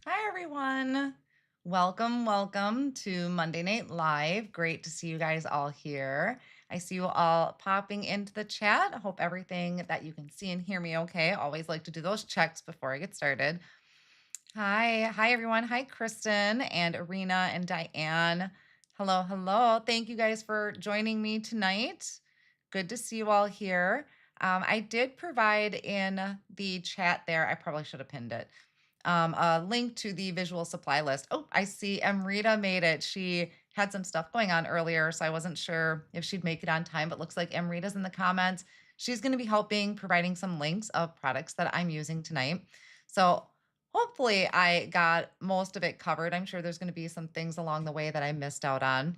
Hi, everyone. Welcome to Monday Night Live. Great to see you guys all here. I see you all popping into the chat. I hope everything that you can see and hear me okay. Always like to do those checks before I get started. Hi, everyone. Hi, Kristen and Arena and Diane. Hello. Thank you guys for joining me tonight. Good to see you all here. I did provide in the chat there, I probably should have pinned it, a link to the visual supply list. Oh, I see Amrita made it. She had some stuff going on earlier, so I wasn't sure if she'd make it on time, but looks like Amrita's in the comments. She's going to be helping providing some links of products that I'm using tonight. So hopefully I got most of it covered. I'm sure there's going to be some things along the way that I missed out on.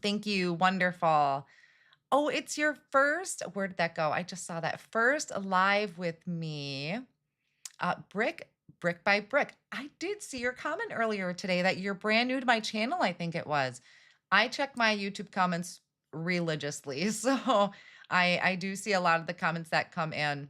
Thank you. Wonderful. Oh, it's your first. Where did that go? I just saw that first live with me. Brick by Brick. I did see your comment earlier today that you're brand new to my channel, I think it was. I check my YouTube comments religiously, so I do see a lot of the comments that come in.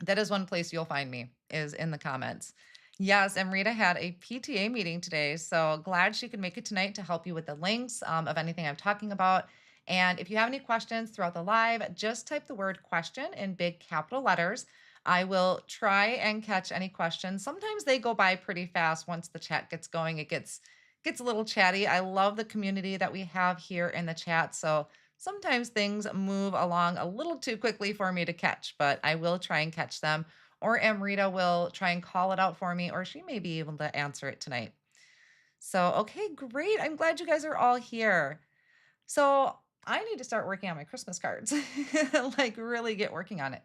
That is one place you'll find me, is in the comments. Yes, Amrita had a PTA meeting today, so glad she could make it tonight to help you with the links of anything I'm talking about. And if you have any questions throughout the live, just type the word question in big capital letters. I will try and catch any questions. Sometimes they go by pretty fast once the chat gets going. It gets a little chatty. I love the community that we have here in the chat. So sometimes things move along a little too quickly for me to catch, but I will try and catch them. Or Amrita will try and call it out for me, or she may be able to answer it tonight. So, okay, great. I'm glad you guys are all here. So I need to start working on my Christmas cards, like really get working on it.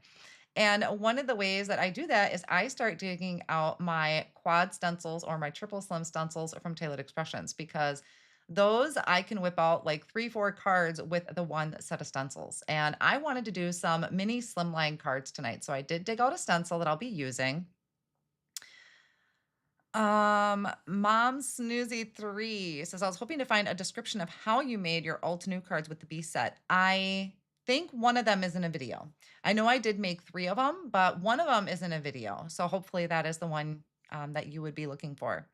And one of the ways that I do that is I start digging out my quad stencils or my triple slim stencils from Tailored Expressions, because those I can whip out like 3-4 cards with the one set of stencils. And I wanted to do some mini slimline cards tonight. So I did dig out a stencil that I'll be using. Mom Snoozy 3 says, I was hoping to find a description of how you made your Altenew cards with the B set. I think one of them is in a video. I know I did make 3 of them, but one of them is in a video. So hopefully that is the one that you would be looking for.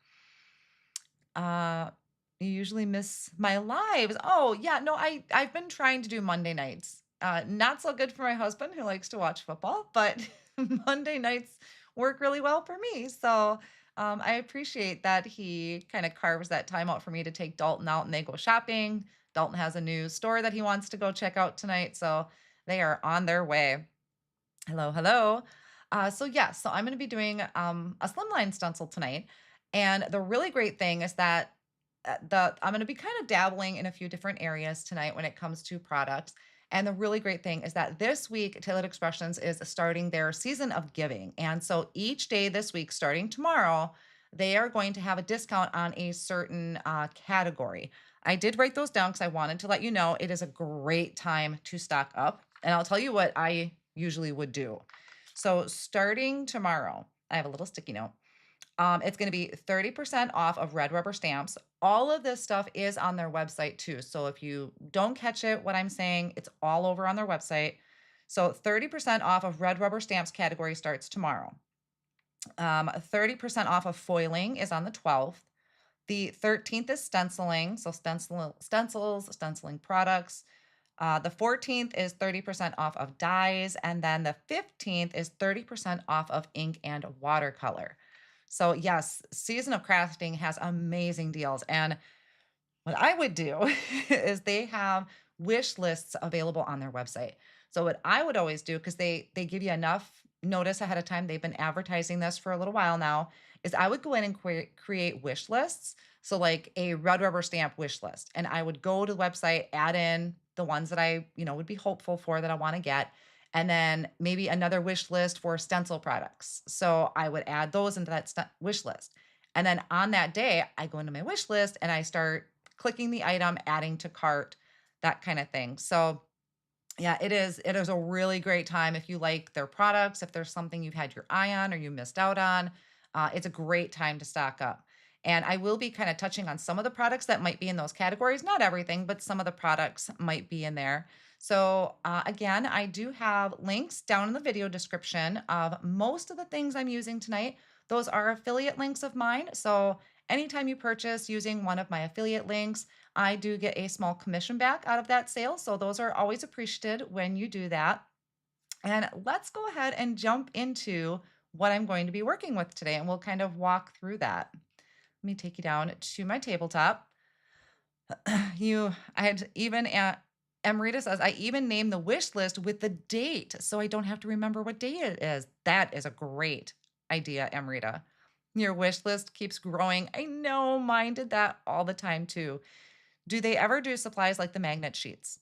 You usually miss my lives. Oh yeah, no, I've been trying to do Monday nights. Not so good for my husband who likes to watch football, but Monday nights work really well for me. So I appreciate that he kind of carves that time out for me to take Dalton out and they go shopping. Dalton has a new store that he wants to go check out tonight, so they are on their way. Hello. So I'm going to be doing a slimline stencil tonight, and the really great thing is that I'm going to be kind of dabbling in a few different areas tonight when it comes to products. And the really great thing is that this week, Tailored Expressions is starting their season of giving. And so each day this week, starting tomorrow, they are going to have a discount on a certain category. I did write those down because I wanted to let you know it is a great time to stock up. And I'll tell you what I usually would do. So starting tomorrow, I have a little sticky note. It's going to be 30% off of red rubber stamps. All of this stuff is on their website too. So if you don't catch it, what I'm saying, it's all over on their website. So 30% off of red rubber stamps category starts tomorrow. 30% off of foiling is on the 12th. The 13th is stenciling, so stencils, stenciling products. The 14th is 30% off of dyes, and then the 15th is 30% off of ink and watercolor. So yes, Season of Crafting has amazing deals. And what I would do is they have wish lists available on their website. So what I would always do, because they give you enough notice ahead of time, they've been advertising this for a little while now, is I would go in and create wish lists. So like a red rubber stamp wish list. And I would go to the website, add in the ones that I, would be hopeful for that I want to get. And then maybe another wish list for stencil products. So I would add those into that wish list. And then on that day, I go into my wish list and I start clicking the item, adding to cart, that kind of thing. So yeah, it is a really great time if you like their products, if there's something you've had your eye on or you missed out on, it's a great time to stock up. And I will be kind of touching on some of the products that might be in those categories, not everything, but some of the products might be in there. So again, I do have links down in the video description of most of the things I'm using tonight. Those are affiliate links of mine. So anytime you purchase using one of my affiliate links, I do get a small commission back out of that sale. So those are always appreciated when you do that. And let's go ahead and jump into what I'm going to be working with today, and we'll kind of walk through that. Let me take you down to my tabletop. I had even Emerita says, I even named the wish list with the date so I don't have to remember what day it is. That is a great idea, Emerita. Your wish list keeps growing. I know mine did that all the time too. Do they ever do supplies like the magnet sheets?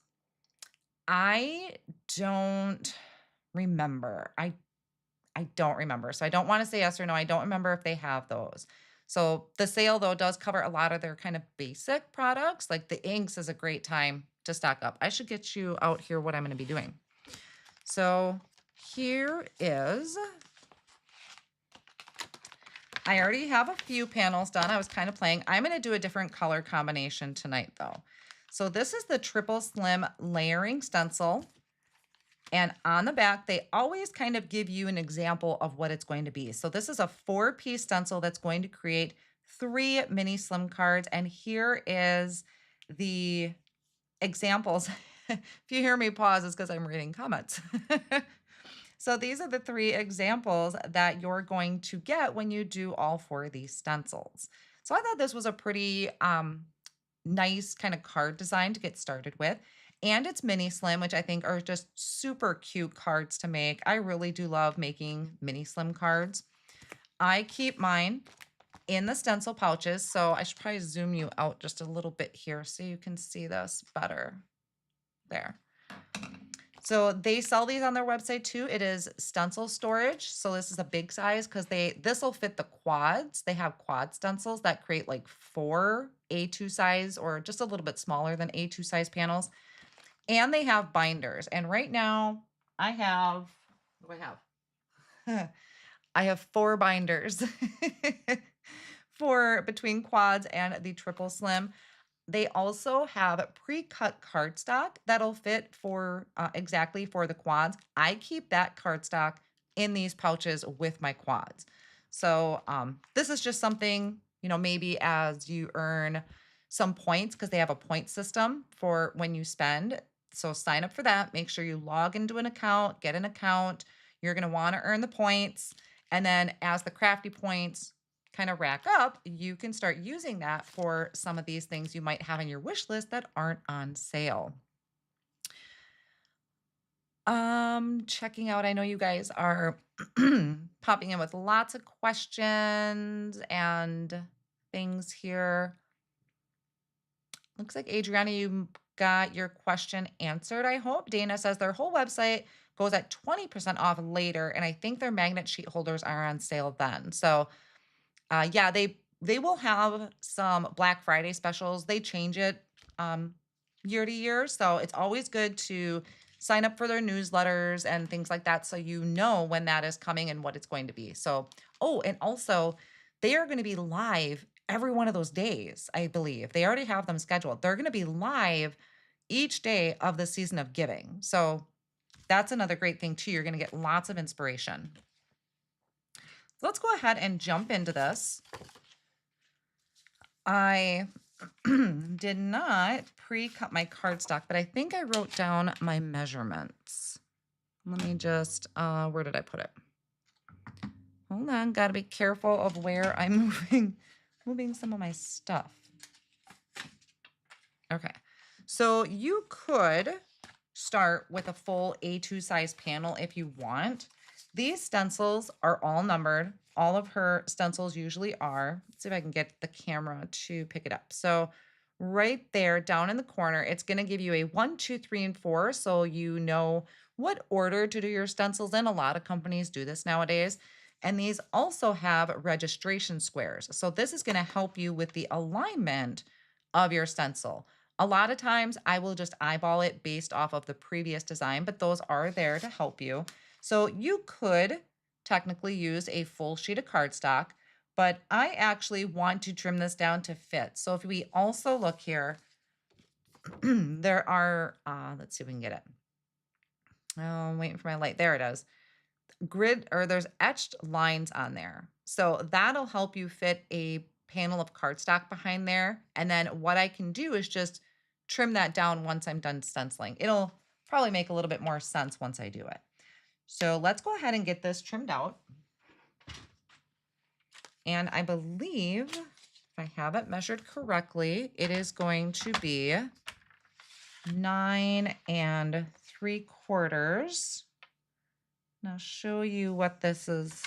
I don't remember. I don't remember. So I don't want to say yes or no. I don't remember if they have those. So the sale though does cover a lot of their kind of basic products. Like the inks is a great time to stock up. I should get you out here what I'm going to be doing. So here is, I already have a few panels done. I was kind of playing. I'm going to do a different color combination tonight though. So this is the Triple Slim Layering Stencil. And on the back, they always kind of give you an example of what it's going to be. So this is a 4-piece stencil that's going to create 3 mini slim cards. And here is the examples. If you hear me pause, it's because I'm reading comments. So these are the 3 examples that you're going to get when you do all 4 of these stencils. So I thought this was a pretty nice kind of card design to get started with. And it's mini slim, which I think are just super cute cards to make. I really do love making mini slim cards. I keep mine in the stencil pouches. So I should probably zoom you out just a little bit here so you can see this better. There. So they sell these on their website too. It is stencil storage. So this is a big size because this will fit the quads. They have quad stencils that create like 4 A2 size or just a little bit smaller than A2 size panels. And they have binders. And right now I have, what do I have? I have 4 binders for between quads and the triple slim. They also have pre-cut cardstock that'll fit for exactly for the quads. I keep that cardstock in these pouches with my quads. So this is just something, maybe as you earn some points, because they have a point system for when you spend. So sign up for that. Make sure you log into an account, get an account. You're going to want to earn the points. And then as the crafty points kind of rack up, you can start using that for some of these things you might have in your wish list that aren't on sale. Checking out, I know you guys are popping in with lots of questions and things here. Looks like Adriana, you got your question answered, I hope. Dana says their whole website goes at 20% off later, and I think their magnet sheet holders are on sale then. So yeah, they will have some Black Friday specials. They change it year to year. So it's always good to sign up for their newsletters and things like that so you know when that is coming and what it's going to be. So, oh, and also they are going to be live every one of those days, I believe. They already have them scheduled. They're going to be live each day of the season of giving. So that's another great thing too. You're going to get lots of inspiration. So let's go ahead and jump into this. I did not pre-cut my cardstock, but I think I wrote down my measurements. Let me just, where did I put it? Hold on, gotta be careful of where I'm moving some of my stuff. Okay, so you could start with a full A2 size panel if you want. These stencils are all numbered. All of her stencils usually are. Let's see if I can get the camera to pick it up. So right there down in the corner, it's gonna give you a 1, 2, 3, and 4. So you know what order to do your stencils in. A lot of companies do this nowadays. And these also have registration squares. So this is gonna help you with the alignment of your stencil. A lot of times I will just eyeball it based off of the previous design, but those are there to help you. So you could technically use a full sheet of cardstock, but I actually want to trim this down to fit. So if we also look here, there are, let's see if we can get it. Oh, I'm waiting for my light. There it is. Grid, or there's etched lines on there. So that'll help you fit a panel of cardstock behind there. And then what I can do is just trim that down once I'm done stenciling. It'll probably make a little bit more sense once I do it. So let's go ahead and get this trimmed out. And I believe, if I have it measured correctly, it is going to be 9 3/4. And I'll show you what this is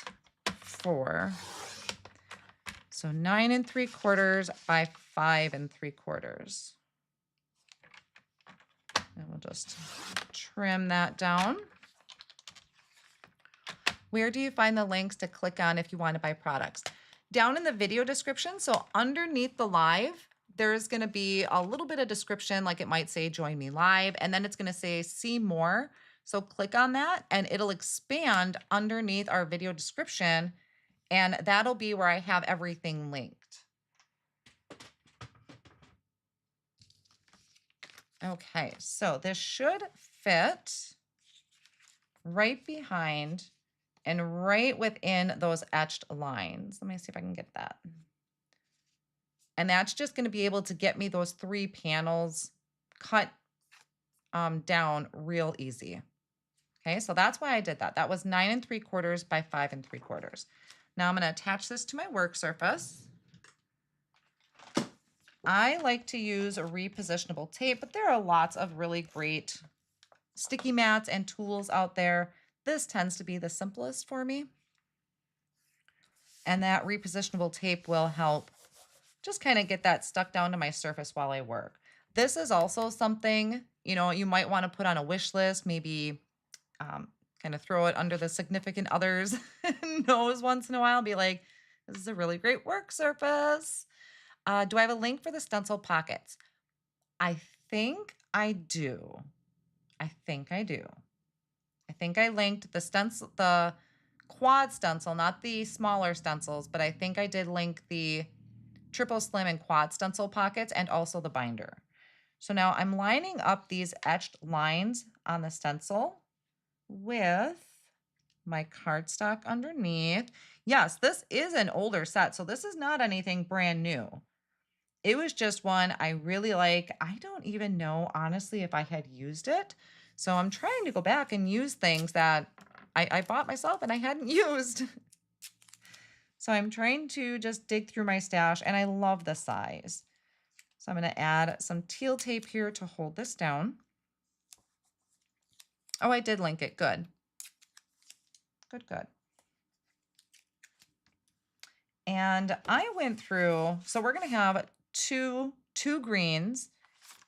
for. So 9 3/4 by 5 3/4. And we'll just trim that down. Where do you find the links to click on if you want to buy products? Down in the video description. So underneath the live, there's going to be a little bit of description, like it might say join me live, and then it's going to say see more. So click on that and it'll expand underneath our video description, and that'll be where I have everything linked. Okay, so this should fit right behind and right within those etched lines. Let me see if I can get that. And that's just going to be able to get me those 3 panels cut down real easy. Okay, so that's why I did that. That was 9 3/4 by 5 3/4. Now I'm going to attach this to my work surface. I like to use a repositionable tape, but there are lots of really great sticky mats and tools out there. This tends to be the simplest for me. And that repositionable tape will help just kind of get that stuck down to my surface while I work. This is also something, you might want to put on a wish list, maybe kind of throw it under the significant other's nose once in a while, be like, this is a really great work surface. Do I have a link for the stencil pockets? I think I do. I think I do. I think I linked the stencil, the quad stencil, not the smaller stencils, but I think I did link the triple slim and quad stencil pockets and also the binder. So now I'm lining up these etched lines on the stencil with my cardstock underneath. Yes, this is an older set, so this is not anything brand new. It was just one I really like. I don't even know, honestly, if I had used it. So I'm trying to go back and use things that I bought myself and I hadn't used. So I'm trying to just dig through my stash, and I love the size. So I'm going to add some teal tape here to hold this down. Oh, I did link it. Good. Good, good. And I went through, so we're going to have two greens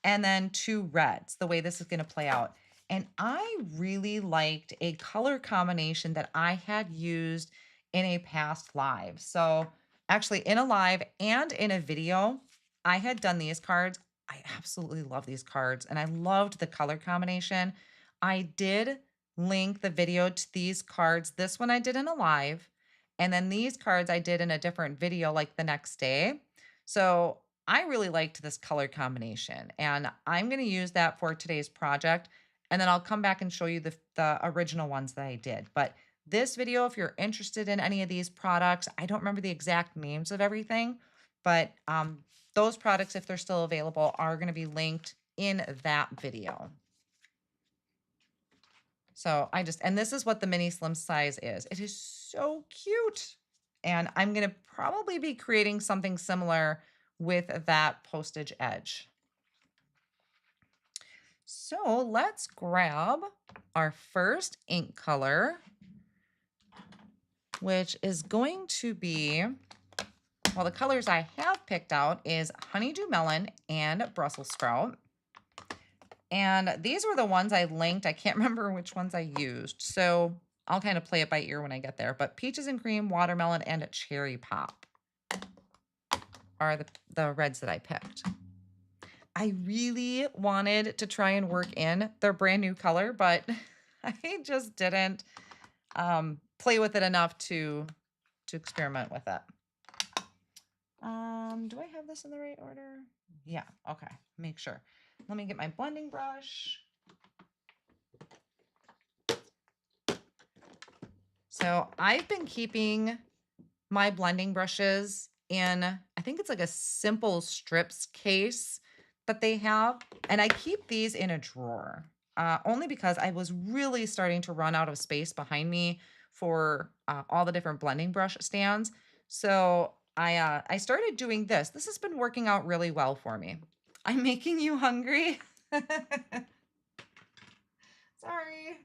and then 2 reds, the way this is going to play out. And I really liked a color combination that I had used in a past live. So actually in a live and in a video, I had done these cards. I absolutely love these cards and I loved the color combination. I did link the video to these cards. This one I did in a live, and then these cards I did in a different video like the next day. So I really liked this color combination, and I'm going to use that for today's project. And then I'll come back and show you the original ones that I did. But this video if you're interested in any of these products. I don't remember the exact names of everything, but those products, if they're still available, are going to be linked in that video. So and this is what the mini slim size is. It is so cute. And I'm going to probably be creating something similar with that postage edge. So let's grab our first ink color, which is going to be, well, the colors I have picked out is Honeydew Melon and Brussels Sprout. And these were the ones I linked. I can't remember which ones I used. So I'll kind of play it by ear when I get there. But Peaches and Cream, Watermelon, and Cherry Pop are the reds that I picked. I really wanted to try and work in their brand new color, but I just didn't play with it enough to experiment with it. Do I have this in the right order? Yeah, okay, make sure. Let me get my blending brush. So I've been keeping my blending brushes in, I think it's like a simple strips case that they have. And I keep these in a drawer only because I was really starting to run out of space behind me for all the different blending brush stands. So I started doing this. This has been working out really well for me. I'm making you hungry. Sorry.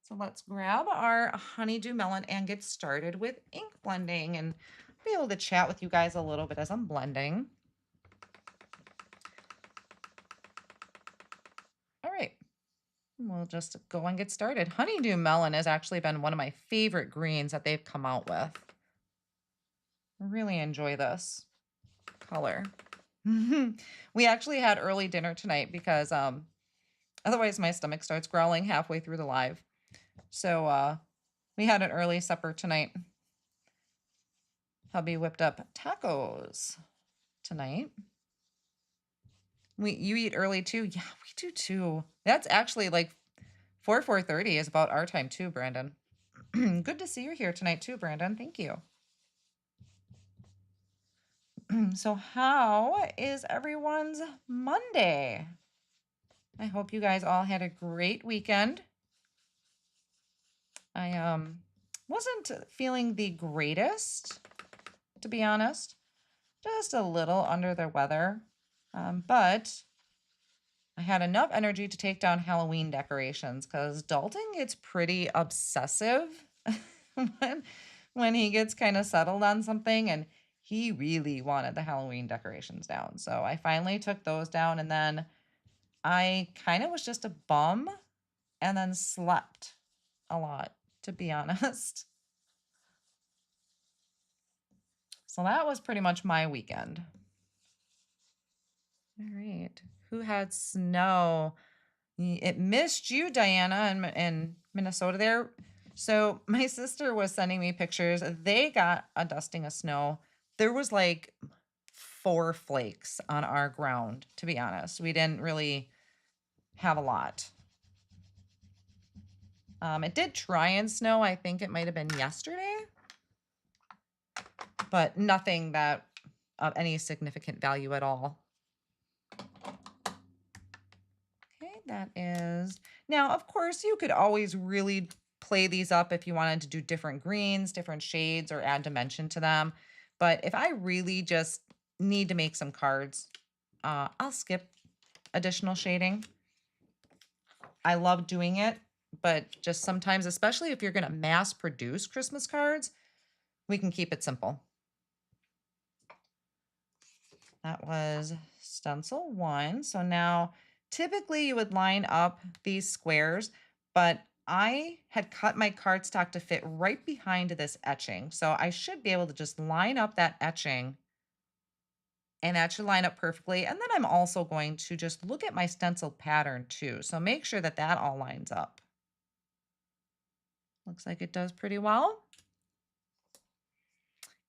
So let's grab our Honeydew Melon and get started with ink blending and be able to chat with you guys a little bit as I'm blending. All right, we'll just go and get started. Honeydew Melon has actually been one of my favorite greens that they've come out with. I really enjoy this color. We actually had early dinner tonight because otherwise my stomach starts growling halfway through the live. So we had an early supper tonight. Hubby whipped up tacos tonight. You eat early too? Yeah, we do too. That's actually like 4:30 is about our time too, Brandon. Good to see you here tonight too, Brandon. Thank you. So how is everyone's Monday? I hope you guys all had a great weekend. I wasn't feeling the greatest, to be honest. Just a little under the weather. But I had enough energy to take down Halloween decorations because Dalton gets pretty obsessive when he gets kind of settled on something, and he really wanted the Halloween decorations down. So I finally took those down, and then I kind of was just a bum and then slept a lot, to be honest. So that was pretty much my weekend. All right. Who had snow? It missed you, Diana, in Minnesota there. So my sister was sending me pictures. They got a dusting of snow. There was like 4 flakes on our ground, to be honest. We didn't really have a lot. It did try and snow. I think it might have been yesterday, but nothing that of any significant value at all. Okay, that is. Now, of course, you could always really play these up if you wanted to do different greens, different shades, or add dimension to them. But if I really just need to make some cards, I'll skip additional shading. I love doing it, but just sometimes, especially if you're going to mass produce Christmas cards, we can keep it simple. That was stencil 1. So now typically you would line up these squares, but I had cut my cardstock to fit right behind this etching. So I should be able to just line up that etching and that should line up perfectly. And then I'm also going to just look at my stencil pattern too. So make sure that that all lines up. Looks like it does pretty well.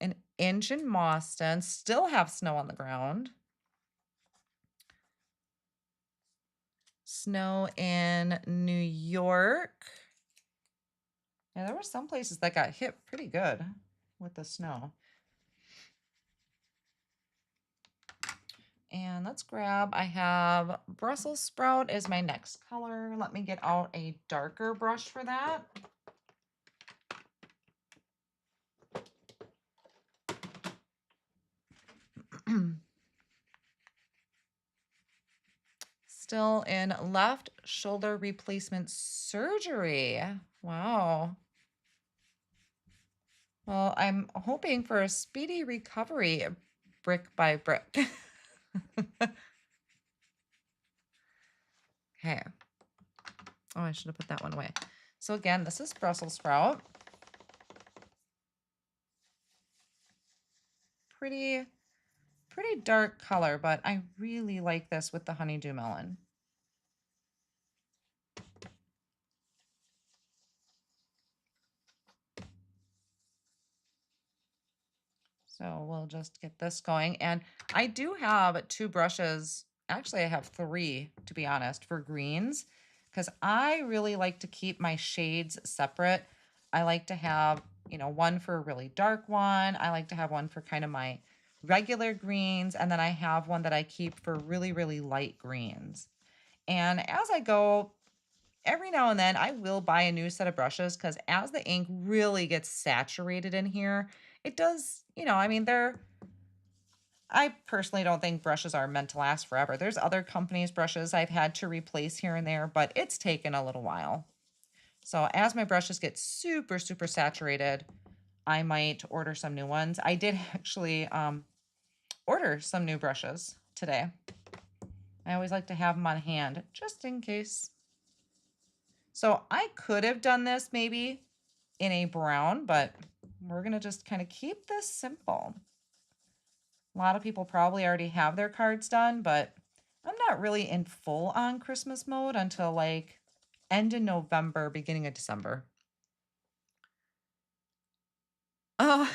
An inch in Boston, still have snow on the ground. Snow in New York. Yeah, there were some places that got hit pretty good with the snow. And let's grab, I have Brussels sprout is my next color. Let me get out a darker brush for that. Still in left shoulder replacement surgery. Wow. Well, I'm hoping for a speedy recovery brick by brick. Okay. Oh, I should have put that one away. So again, this is Brussels sprout. Pretty dark color, but I really like this with the honeydew melon. So we'll just get this going. And I do have 2 brushes. Actually, I have 3, to be honest, for greens, because I really like to keep my shades separate. I like to have, you know, one for a really dark one. I like to have one for kind of my regular greens. And then I have one that I keep for really, really light greens. And as I go, every now and then I will buy a new set of brushes, because as the ink really gets saturated in here, it does, you know, I mean, I personally don't think brushes are meant to last forever. There's other companies' brushes I've had to replace here and there, but it's taken a little while. So as my brushes get super, super saturated, I might order some new ones. I did actually order some new brushes today. I always like to have them on hand just in case. So I could have done this maybe in a brown, but we're going to just kind of keep this simple. A lot of people probably already have their cards done, but I'm not really in full on Christmas mode until like end of November, beginning of December. Oh,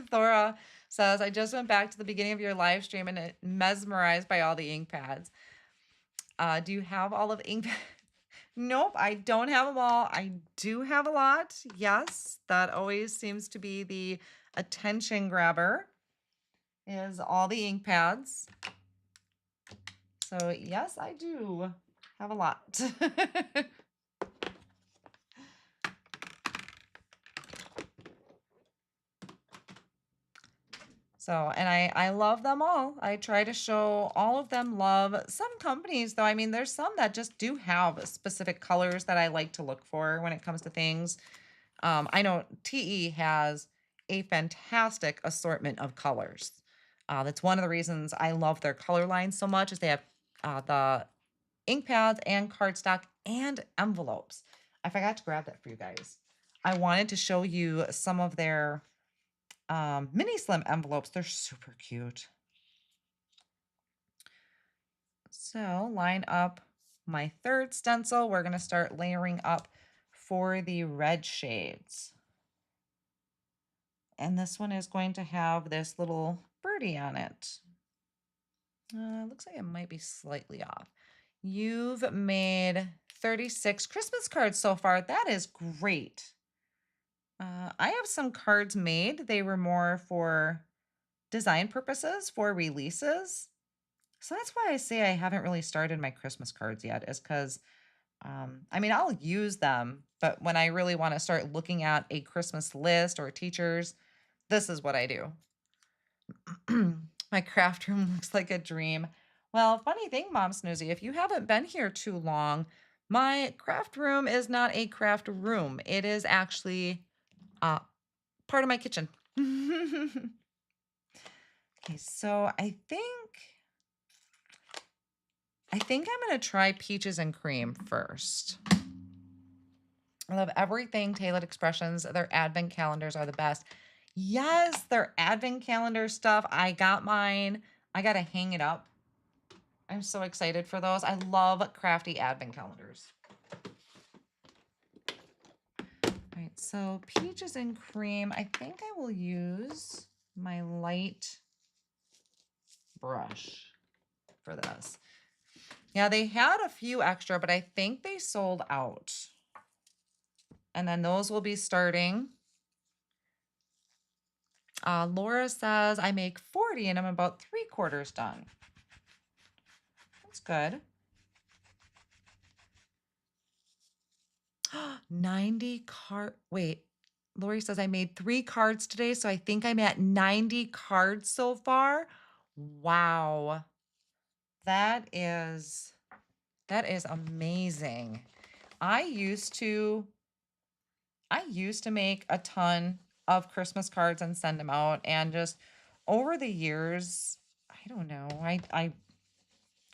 Thora says, I just went back to the beginning of your live stream and mesmerized by all the ink pads. Do you have all of the ink pads? Nope, I don't have them all. I do have a lot. Yes, that always seems to be the attention grabber, is all the ink pads. So yes, I do have a lot. So, and I love them all. I try to show all of them love. Some companies, though, I mean, there's some that just do have specific colors that I like to look for when it comes to things. I know TE has a fantastic assortment of colors. That's one of the reasons I love their color line so much, is they have the ink pads and cardstock and envelopes. I forgot to grab that for you guys. I wanted to show you some of their mini slim envelopes. They're super cute. So line up my third stencil. We're going to start layering up for the red shades. And this one is going to have this little birdie on it. Looks like it might be slightly off. You've made 36 Christmas cards so far. That is great. I have some cards made. They were more for design purposes, for releases. So that's why I say I haven't really started my Christmas cards yet, is because, I mean, I'll use them, but when I really want to start looking at a Christmas list or teachers, this is what I do. My craft room looks like a dream. Well, funny thing, Mom Snoozy, if you haven't been here too long, my craft room is not a craft room. It is actually part of my kitchen. Okay, so I think I'm going to try peaches and cream first. I love everything Tailored Expressions. Their advent calendars are the best. Yes, their advent calendar stuff. I got mine. I got to hang it up. I'm so excited for those. I love crafty advent calendars. All right, so peaches and cream. I think I will use my light brush for this. Yeah, they had a few extra, but I think they sold out. And then those will be starting. Laura says, I make 40 and I'm about 3/4 done. That's good. 90 card. Wait, Lori says I made 3 cards today, so I think I'm at 90 cards so far. Wow. That is amazing. I used to make a ton of Christmas cards and send them out, and just over the years, I don't know, I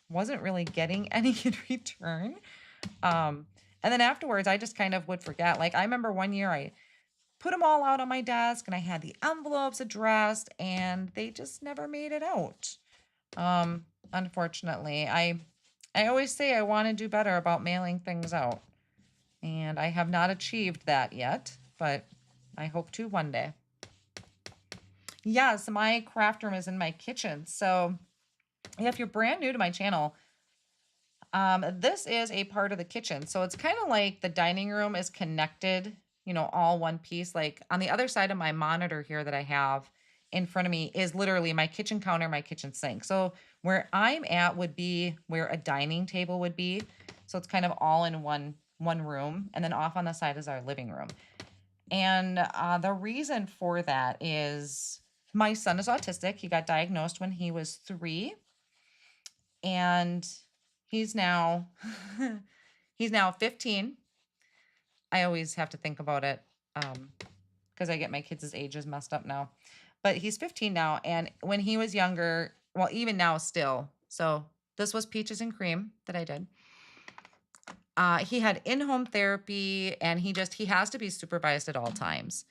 wasn't really getting any in return. And then afterwards, I just kind of would forget. Like, I remember one year I put them all out on my desk and I had the envelopes addressed and they just never made it out. Unfortunately, I always say I want to do better about mailing things out, and I have not achieved that yet, but I hope to one day. Yes, my craft room is in my kitchen. So if you're brand new to my channel, this is a part of the kitchen. So it's kind of like the dining room is connected, all one piece. Like on the other side of my monitor here that I have in front of me is literally my kitchen counter, my kitchen sink. So where I'm at would be where a dining table would be. So it's kind of all in one room. And then off on the side is our living room. And the reason for that is my son is autistic. He got diagnosed when he was 3. And he's now he's now 15. I always have to think about it because I get my kids' ages messed up now. But he's 15 now, and when he was younger, well, even now still. So this was peaches and cream that I did. He had in-home therapy, and he has to be supervised at all times.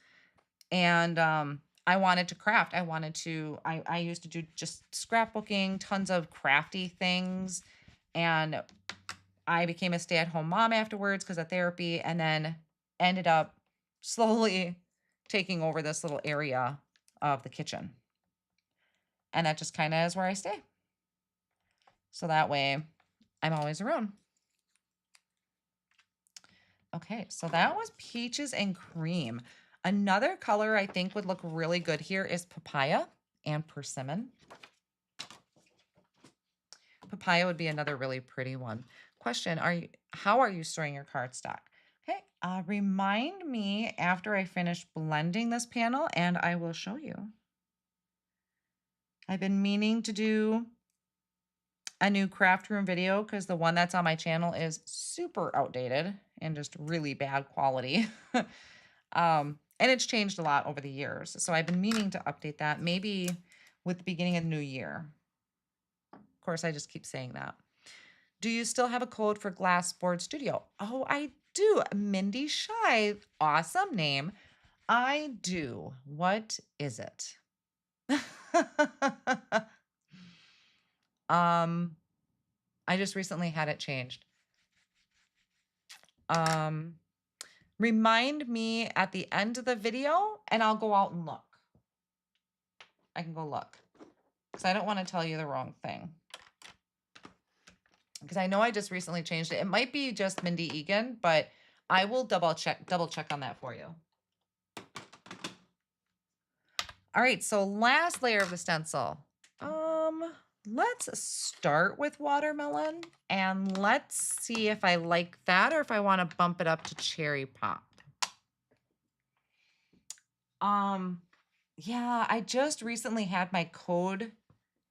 And I wanted to craft. I used to do just scrapbooking, tons of crafty things. And I became a stay-at-home mom afterwards because of therapy, and then ended up slowly taking over this little area of the kitchen. And that just kind of is where I stay. So that way I'm always around. Okay, so that was peaches and cream. Another color I think would look really good here is papaya and persimmon. Papaya would be another really pretty one. Question, how are you storing your cardstock? Okay, remind me after I finish blending this panel and I will show you. I've been meaning to do a new craft room video because the one that's on my channel is super outdated and just really bad quality. And it's changed a lot over the years. So I've been meaning to update that maybe with the beginning of the new year. Of course, I just keep saying that. Do you still have a code for Glassboard Studio? Oh, I do. Mindy Shy. Awesome name. I do. What is it? I just recently had it changed. Remind me at the end of the video and I'll go out and look. I can go look because I don't want to tell you the wrong thing. Because I know I just recently changed it. It might be just Mindy Eggen, but I will double check on that for you. All right, so last layer of the stencil. Let's start with watermelon and let's see if I like that or if I want to bump it up to cherry pop. Yeah, I just recently had my code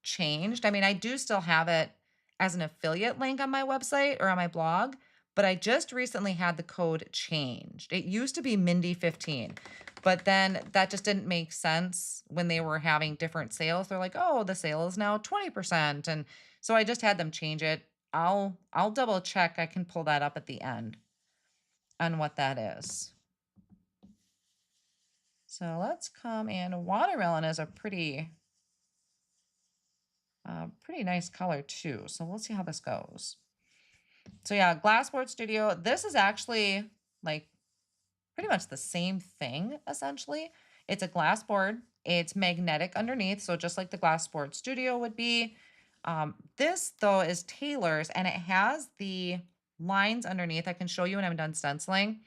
changed. I mean, I do still have it as an affiliate link on my website or on my blog, but I just recently had the code changed. It used to be Mindy15, but then that just didn't make sense when they were having different sales. They're like, oh, the sale is now 20%. And so I just had them change it. I'll double check. I can pull that up at the end on what that is. So let's come in. Watermelon is a pretty nice color too. So we'll see how this goes. So yeah, Glassboard Studio. This is actually like pretty much the same thing essentially. It's a glass board. It's magnetic underneath. So just like the Glassboard Studio would be. This though is Taylor's, and it has the lines underneath. I can show you when I'm done stenciling.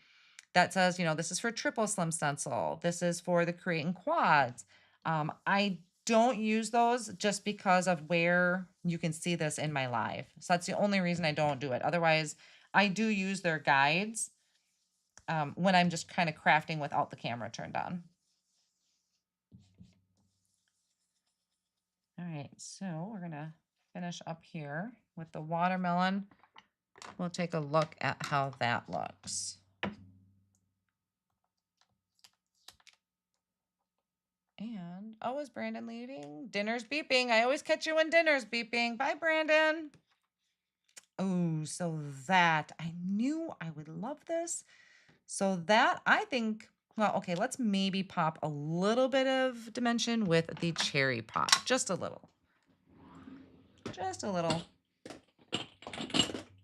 That says, you know, this is for triple slim stencil. This is for the creating quads. I don't use those just because of where you can see this in my live. So that's the only reason I don't do it. Otherwise, I do use their guides when I'm just kind of crafting without the camera turned on. All right, so we're gonna finish up here with the watermelon. We'll take a look at how that looks. And, oh, is Brandon leaving? Dinner's beeping. I always catch you when dinner's beeping. Bye, Brandon. Oh, so that, I knew I would love this. So that, I think, well, okay, let's maybe pop a little bit of dimension with the cherry pop. Just a little. Just a little.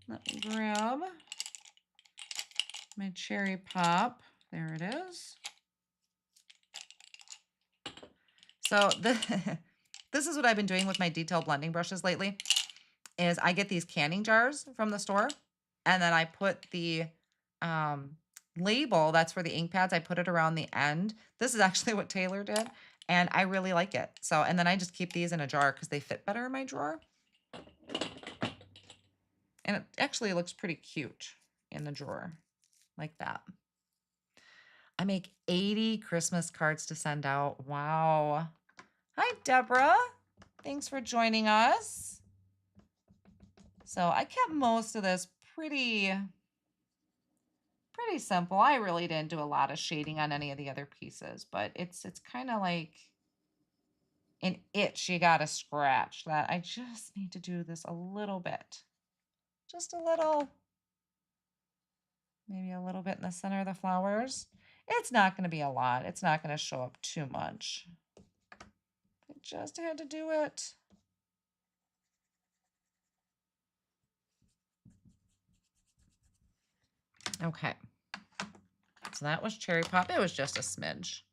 Let me grab my cherry pop. There it is. So this is what I've been doing with my detailed blending brushes lately, is I get these canning jars from the store, and then I put the label that's for the ink pads. I put it around the end. This is actually what Taylor did, and I really like it. So, and then I just keep these in a jar because they fit better in my drawer. And it actually looks pretty cute in the drawer, like that. I make 80 Christmas cards to send out. Wow. Hi, Deborah. Thanks for joining us. So I kept most of this pretty simple. I really didn't do a lot of shading on any of the other pieces, but it's kind of like an itch you got to scratch that I just need to do this a little bit. Just a little. Maybe a little bit in the center of the flowers. It's not going to be a lot. It's not going to show up too much. I just had to do it. Okay. So that was cherry pop. It was just a smidge.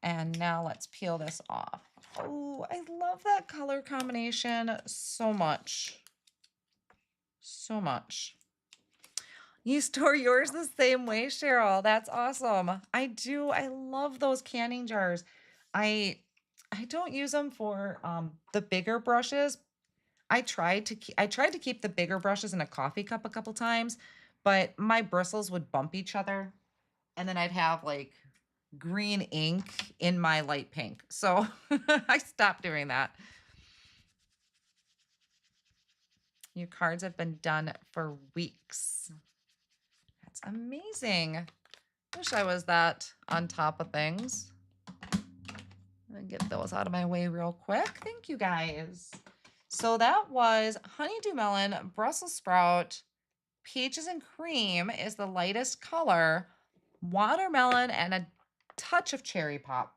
And now let's peel this off. Oh, I love that color combination so much. So much. You store yours the same way, Cheryl. That's awesome. I do. I love those canning jars. I don't use them for the bigger brushes. I tried to keep the bigger brushes in a coffee cup a couple times, but my bristles would bump each other, and then I'd have like green ink in my light pink. So I stopped doing that. Your cards have been done for weeks. That's amazing. Wish I was that on top of things. I'm gonna get those out of my way real quick. Thank you guys. So that was Honeydew Melon, Brussels Sprout, Peaches and Cream is the lightest color, Watermelon, and a touch of Cherry Pop.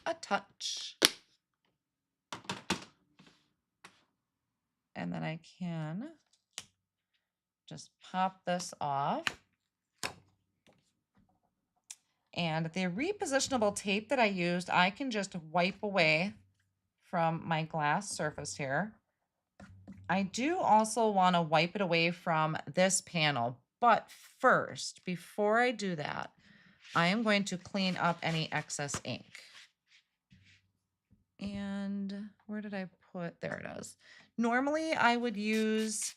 A touch. And then I can just pop this off. And the repositionable tape that I used, I can just wipe away from my glass surface here. I do also want to wipe it away from this panel, but first, before I do that, I am going to clean up any excess ink. And where did I put? There it is. Normally, I would use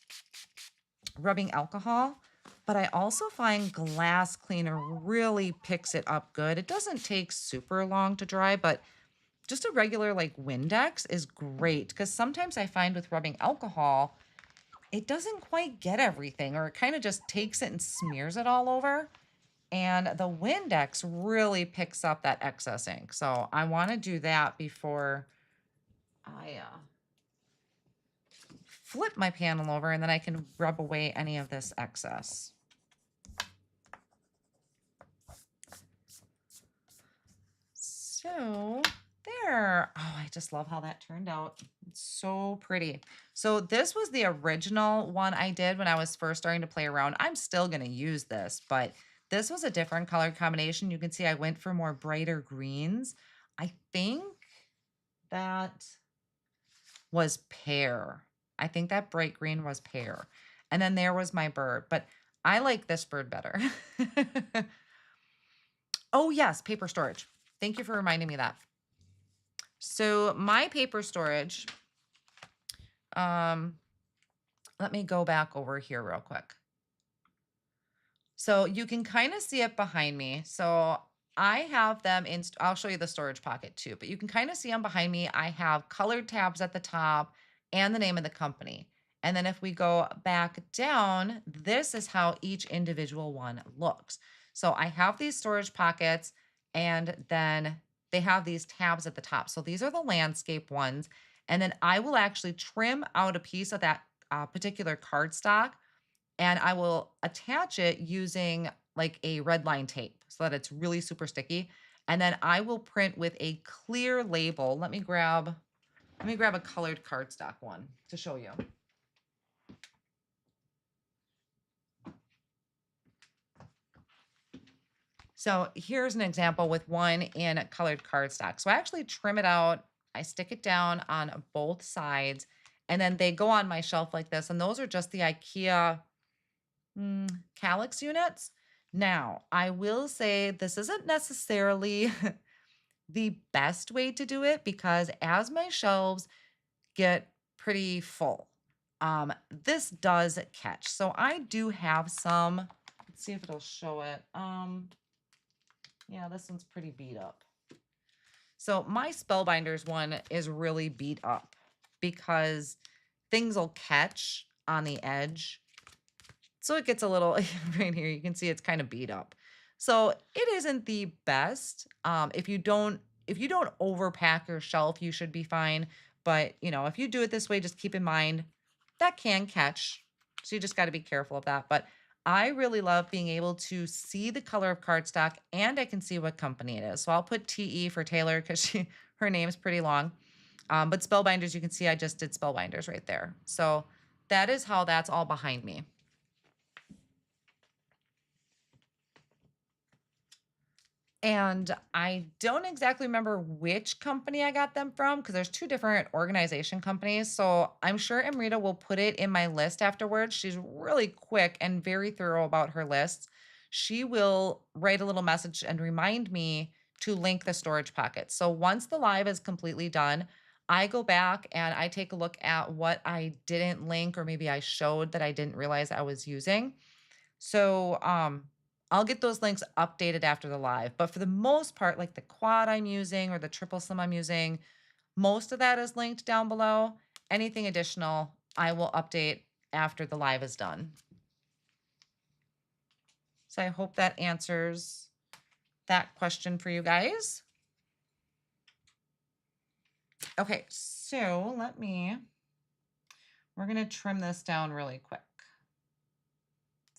rubbing alcohol, but I also find glass cleaner really picks it up good. It doesn't take super long to dry, but just a regular like Windex is great because sometimes I find with rubbing alcohol, it doesn't quite get everything, or it kind of just takes it and smears it all over. And the Windex really picks up that excess ink. So I want to do that before I flip my panel over, and then I can rub away any of this excess. So there. Oh, I just love how that turned out. It's so pretty. So this was the original one I did when I was first starting to play around. I'm still going to use this, but this was a different color combination. You can see I went for more brighter greens. I think that was pear. I think that bright green was pear. And then there was my bird, but I like this bird better. Oh, yes, paper storage. Thank you for reminding me of that. So my paper storage, let me go back over here real quick. So you can kind of see it behind me. So I have them in, I'll show you the storage pocket too, but you can kind of see them behind me. I have colored tabs at the top and the name of the company. And then if we go back down, this is how each individual one looks. So I have these storage pockets and then they have these tabs at the top. So these are the landscape ones. And then I will actually trim out a piece of that particular cardstock and I will attach it using like a red line tape so that it's really super sticky. And then I will print with a clear label. Let me grab a colored cardstock one to show you. So here's an example with one in colored cardstock. So I actually trim it out. I stick it down on both sides and then they go on my shelf like this. And those are just the IKEA Calyx units. Now, I will say this isn't necessarily the best way to do it because as my shelves get pretty full, this does catch. So I do have some, let's see if it'll show it. Yeah, this one's pretty beat up. So my Spellbinders one is really beat up because things will catch on the edge. So it gets a little, right here, you can see it's kind of beat up. So it isn't the best. If you don't overpack your shelf, you should be fine. But if you do it this way, just keep in mind that can catch. So you just got to be careful of that. But I really love being able to see the color of cardstock and I can see what company it is. So I'll put TE for Taylor because her name's pretty long. But Spellbinders, you can see I just did Spellbinders right there. So that is how that's all behind me. And I don't exactly remember which company I got them from because there's two different organization companies. So I'm sure Amrita will put it in my list afterwards. She's really quick and very thorough about her lists. She will write a little message and remind me to link the storage pockets. So once the live is completely done, I go back and I take a look at what I didn't link or maybe I showed that I didn't realize I was using. So I'll get those links updated after the live. But for the most part, like the quad I'm using or the triple slim I'm using, most of that is linked down below. Anything additional, I will update after the live is done. So I hope that answers that question for you guys. Okay, so we're going to trim this down really quick.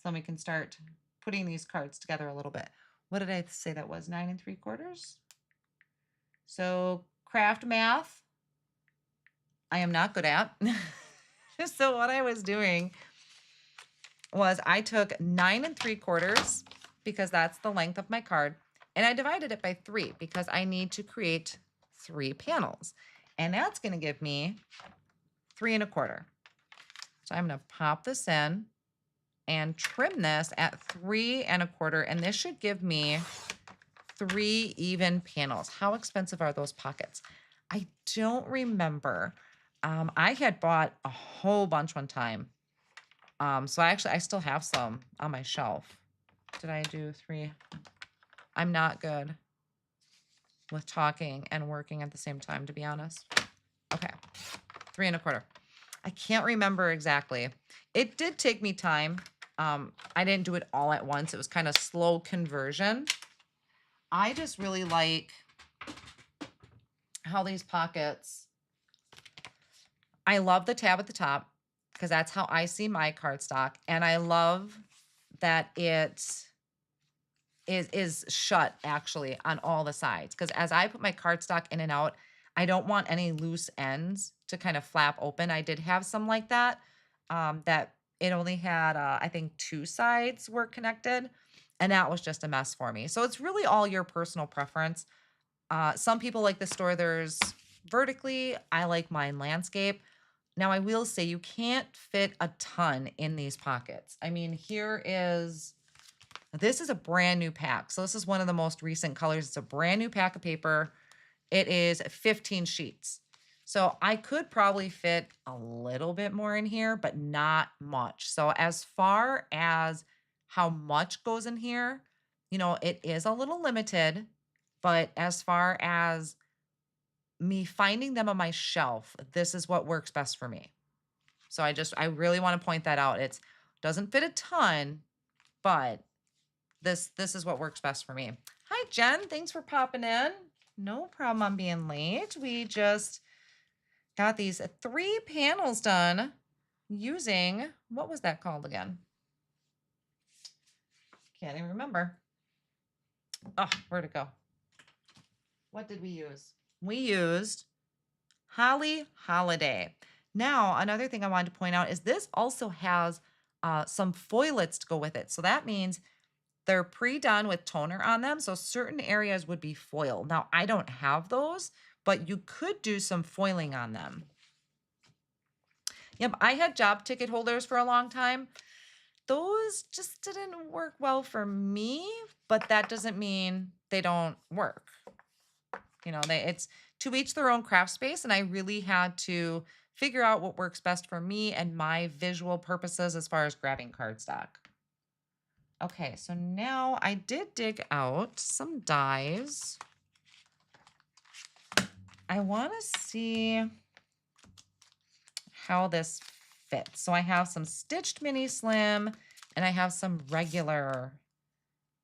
So we can start putting these cards together a little bit. What did I say that was? 9 3/4? So craft math, I am not good at. So what I was doing was I took 9 3/4 because that's the length of my card. And I divided it by 3 because I need to create 3 panels. And that's going to give me 3 1/4. So I'm going to pop this in and trim this at 3 1/4. And this should give me 3 even panels. How expensive are those pockets? I don't remember. I had bought a whole bunch one time. So I still have some on my shelf. Did I do 3? I'm not good with talking and working at the same time, to be honest. Okay, 3 1/4. I can't remember exactly. It did take me time. I didn't do it all at once. It was kind of slow conversion. I just really like how these pockets, I love the tab at the top because that's how I see my cardstock. And I love that it is shut actually on all the sides. Because as I put my cardstock in and out, I don't want any loose ends to kind of flap open. I did have some like that, that it only had, I think 2 sides were connected. And that was just a mess for me. So it's really all your personal preference. Some people like to store theirs vertically. I like mine landscape. Now, I will say you can't fit a ton in these pockets. I mean, this is a brand new pack. So this is one of the most recent colors. It's a brand new pack of paper. It is 15 sheets. So I could probably fit a little bit more in here, but not much. So as far as how much goes in here, you know, it is a little limited, but as far as me finding them on my shelf, this is what works best for me. So I really want to point that out. It doesn't fit a ton, but this is what works best for me. Hi, Jen. Thanks for popping in. No problem on being late. We just got these 3 panels done using, what was that called again? Can't even remember. Oh, where'd it go? What did we use? We used Holly Holiday. Now, another thing I wanted to point out is this also has some foilets to go with it. So that means they're pre-done with toner on them. So certain areas would be foiled. Now, I don't have those, but you could do some foiling on them. Yep, I had job ticket holders for a long time. Those just didn't work well for me, but that doesn't mean they don't work. You know, it's to each their own craft space, and I really had to figure out what works best for me and my visual purposes as far as grabbing cardstock. Okay, so now I did dig out some dies. I want to see how this fits. So I have some stitched mini slim and I have some regular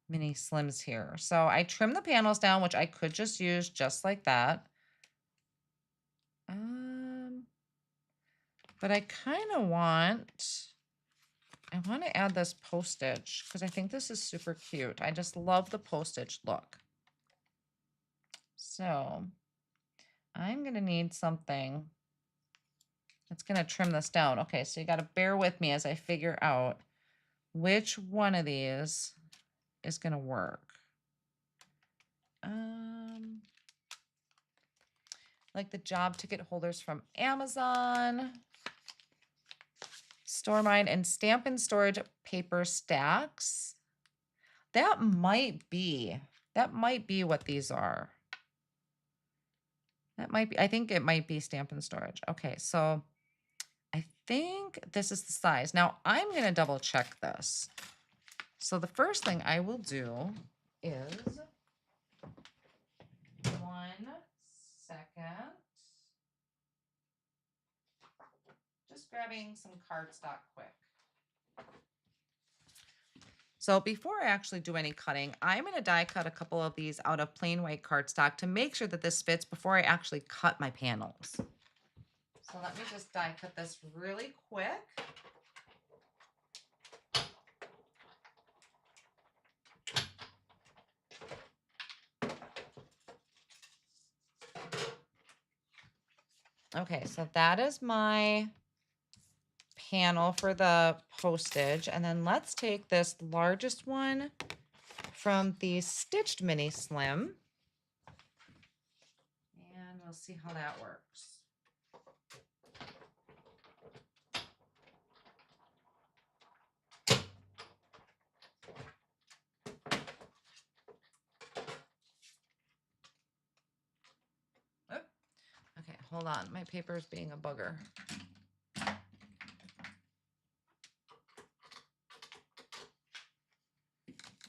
mini slims here. So I trimmed the panels down, which I could just use just like that. But I kind of I want to add this postage because I think this is super cute. I just love the postage look. So I'm going to need something that's going to trim this down. Okay, so you got to bear with me as I figure out which one of these is going to work. Like the job ticket holders from Amazon. Store mine and Stampin' Storage paper stacks. That might be what these are. That might be, I think it might be Stampin' Storage. Okay, so I think this is the size. Now I'm gonna double check this. So the first thing I will do is, 1 second. Just grabbing some cardstock quick. So before I actually do any cutting, I'm going to die cut a couple of these out of plain white cardstock to make sure that this fits before I actually cut my panels. So let me just die cut this really quick. Okay, so that is my panel for the postage. And then let's take this largest one from the stitched mini slim. And we'll see how that works. Okay, hold on. My paper is being a bugger.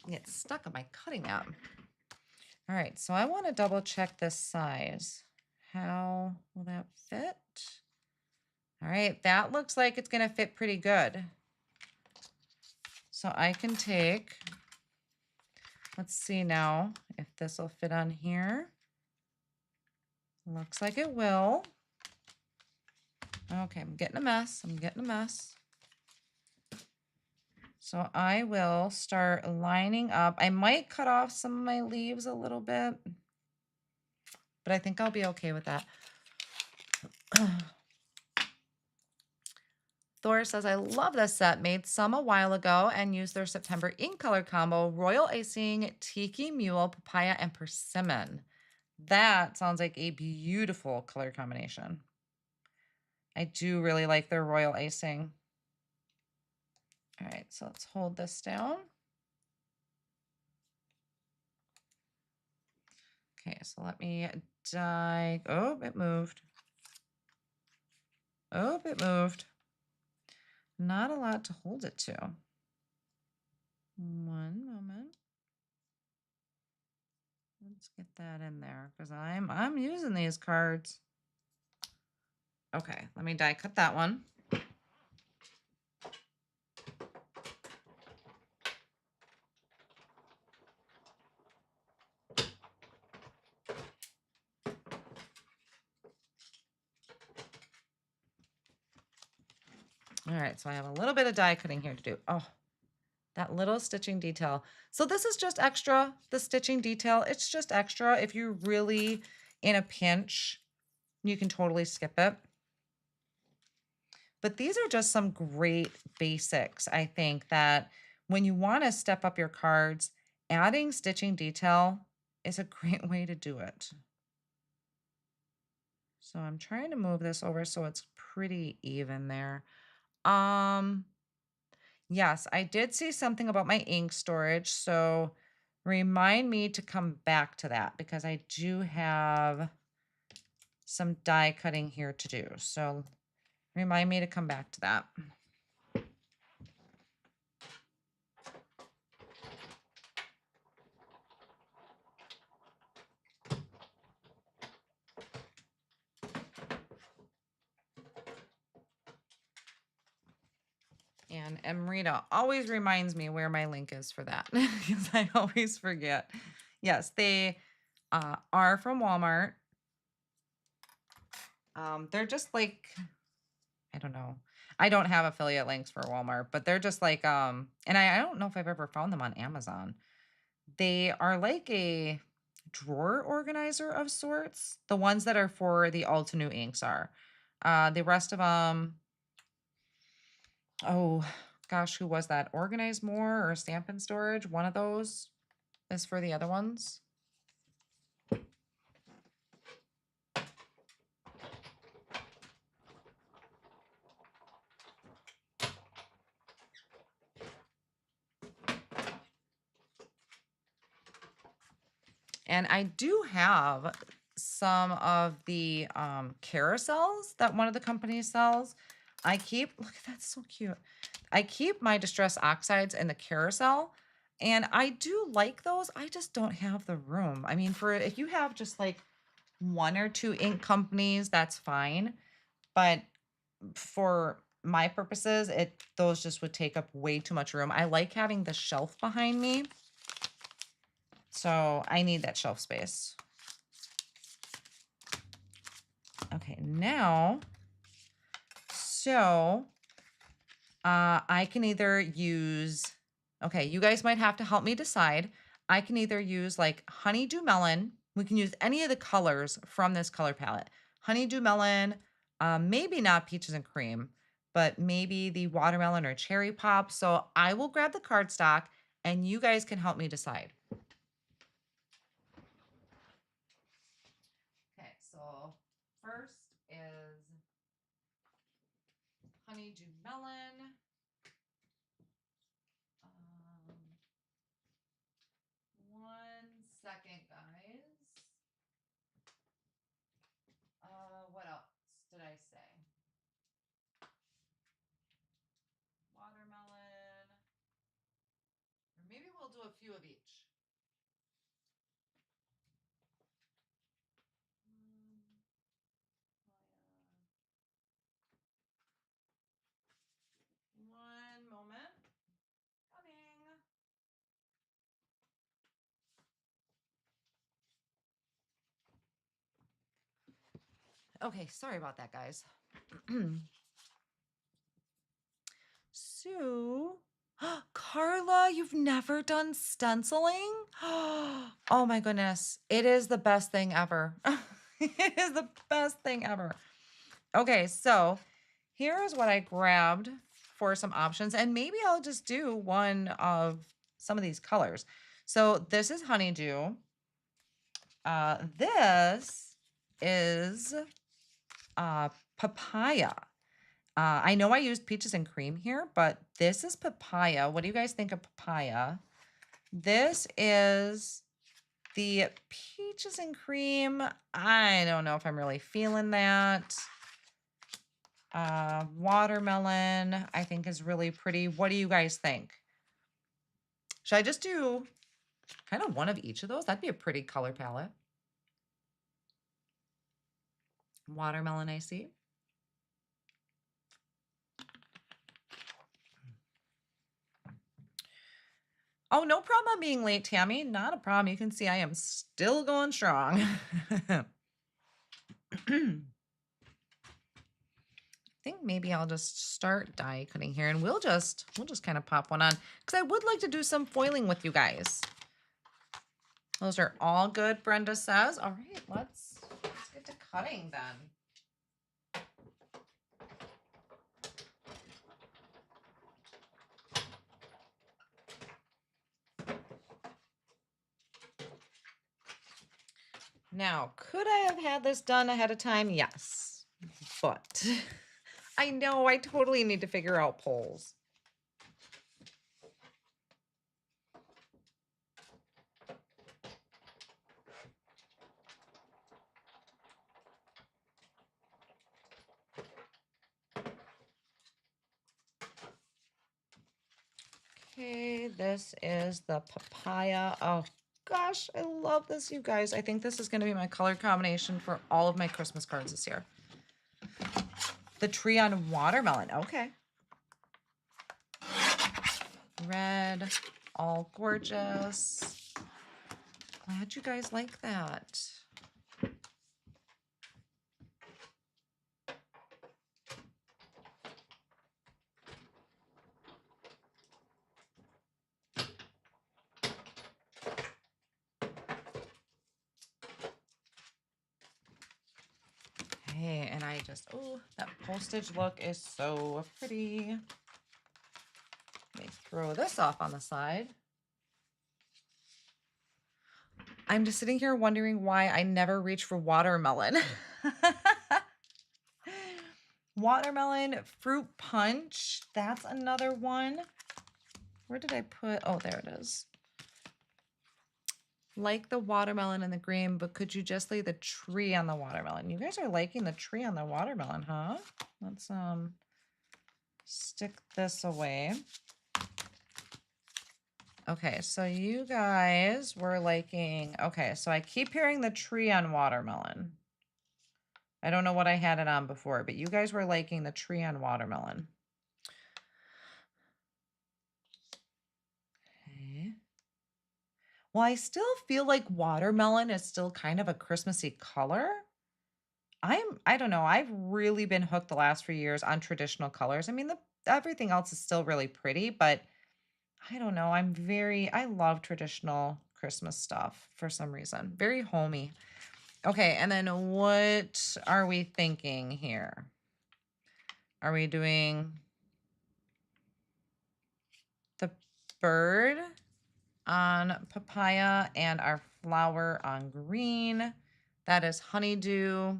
Get stuck on my cutting app. All right, so I want to double check this size. How will that fit? All right, that looks like it's going to fit pretty good. So I can take, let's see now if this will fit on here. Looks like it will. Okay, I'm getting a mess. So I will start lining up. I might cut off some of my leaves a little bit, but I think I'll be okay with that. Thor says, I love this set. Made some a while ago and used their September ink color combo, Royal Icing, Tiki Mule, Papaya, and Persimmon. That sounds like a beautiful color combination. I do really like their royal icing. All right, so let's hold this down. Okay, so let me dye. Oh, it moved. Oh, it moved. Not a lot to hold it to. One moment. Let's get that in there because I'm using these cards. Okay, let me die cut that one. All right, so I have a little bit of die cutting here to do. Oh, that little stitching detail. So this is just extra, the stitching detail. It's just extra. If you're really in a pinch, you can totally skip it. But these are just some great basics, I think, that when you want to step up your cards, adding stitching detail is a great way to do it. So I'm trying to move this over so it's pretty even there. Yes, I did see something about my ink storage, so remind me to come back to that because I do have some die cutting here to do. So remind me to come back to that. And Amrita always reminds me where my link is for that because I always forget. Yes, they are from Walmart. They're just like, I don't know. I don't have affiliate links for Walmart, but they're just like, and I don't know if I've ever found them on Amazon. They are like a drawer organizer of sorts. The ones that are for the Ulta New inks are. The rest of them, oh gosh, who was that? Organize More or Stampin' Storage? One of those is for the other ones. And I do have some of the carousels that one of the companies sells. I keep, look at that, so cute. I keep my Distress Oxides in the carousel, and I do like those. I just don't have the room. I mean, for if you have just like one or two ink companies, that's fine. But for my purposes, those just would take up way too much room. I like having the shelf behind me. So I need that shelf space. Okay, now, so I can either use, okay, you guys might have to help me decide. I can either use like Honeydew Melon. We can use any of the colors from this color palette. Honeydew Melon, maybe not Peaches and Cream, but maybe the Watermelon or Cherry Pop. So I will grab the cardstock and you guys can help me decide. Okay, so first is Honeydew Melon. One second, guys. What else did I say? Watermelon. Or maybe we'll do a few of each. One moment. Coming. Okay, sorry about that, guys. So, Carla, you've never done stenciling? Oh my goodness. It is the best thing ever. It is the best thing ever. Okay, so here is what I grabbed for some options, and maybe I'll just do one of some of these colors. So this is Honeydew. This is papaya. I know I used peaches and cream here, but this is papaya. What do you guys think of papaya? This is the peaches and cream. I don't know if I'm really feeling that. Watermelon, I think, is really pretty. What do you guys think? Should I just do kind of one of each of those? That'd be a pretty color palette. Watermelon, I see. Oh, no problem being late, Tammy. Not a problem. You can see I am still going strong. I think maybe I'll just start die cutting here, and we'll just kind of pop one on, because I would like to do some foiling with you guys. Those are all good, Brenda says. All right, let's get to cutting then. Now, could I have had this done ahead of time? Yes, but I know I totally need to figure out polls. Okay, this is the papaya. Oh gosh, I love this, you guys. I think this is going to be my color combination for all of my Christmas cards this year. The tree on watermelon. Okay. Red, all gorgeous. Glad you guys like that. Okay, and I just, oh, that postage look is so pretty. Let me throw this off on the side. I'm just sitting here wondering why I never reach for watermelon. Watermelon fruit punch. That's another one. Where did I put? Oh, there it is. Like the watermelon and the green, but could you just lay the tree on the watermelon? You guys are liking the tree on the watermelon, huh? Let's stick this away. Okay, so you guys were liking, okay, so I keep hearing the tree on watermelon. I don't know what I had it on before, but you guys were liking the tree on watermelon. Okay. Well, I still feel like watermelon is still kind of a Christmassy color. I don't know, I've really been hooked the last few years on traditional colors. I mean, everything else is still really pretty, but I don't know, I love traditional Christmas stuff for some reason. Very homey. Okay, and then what are we thinking here? Are we doing the bird on papaya and our flower on green? That is honeydew.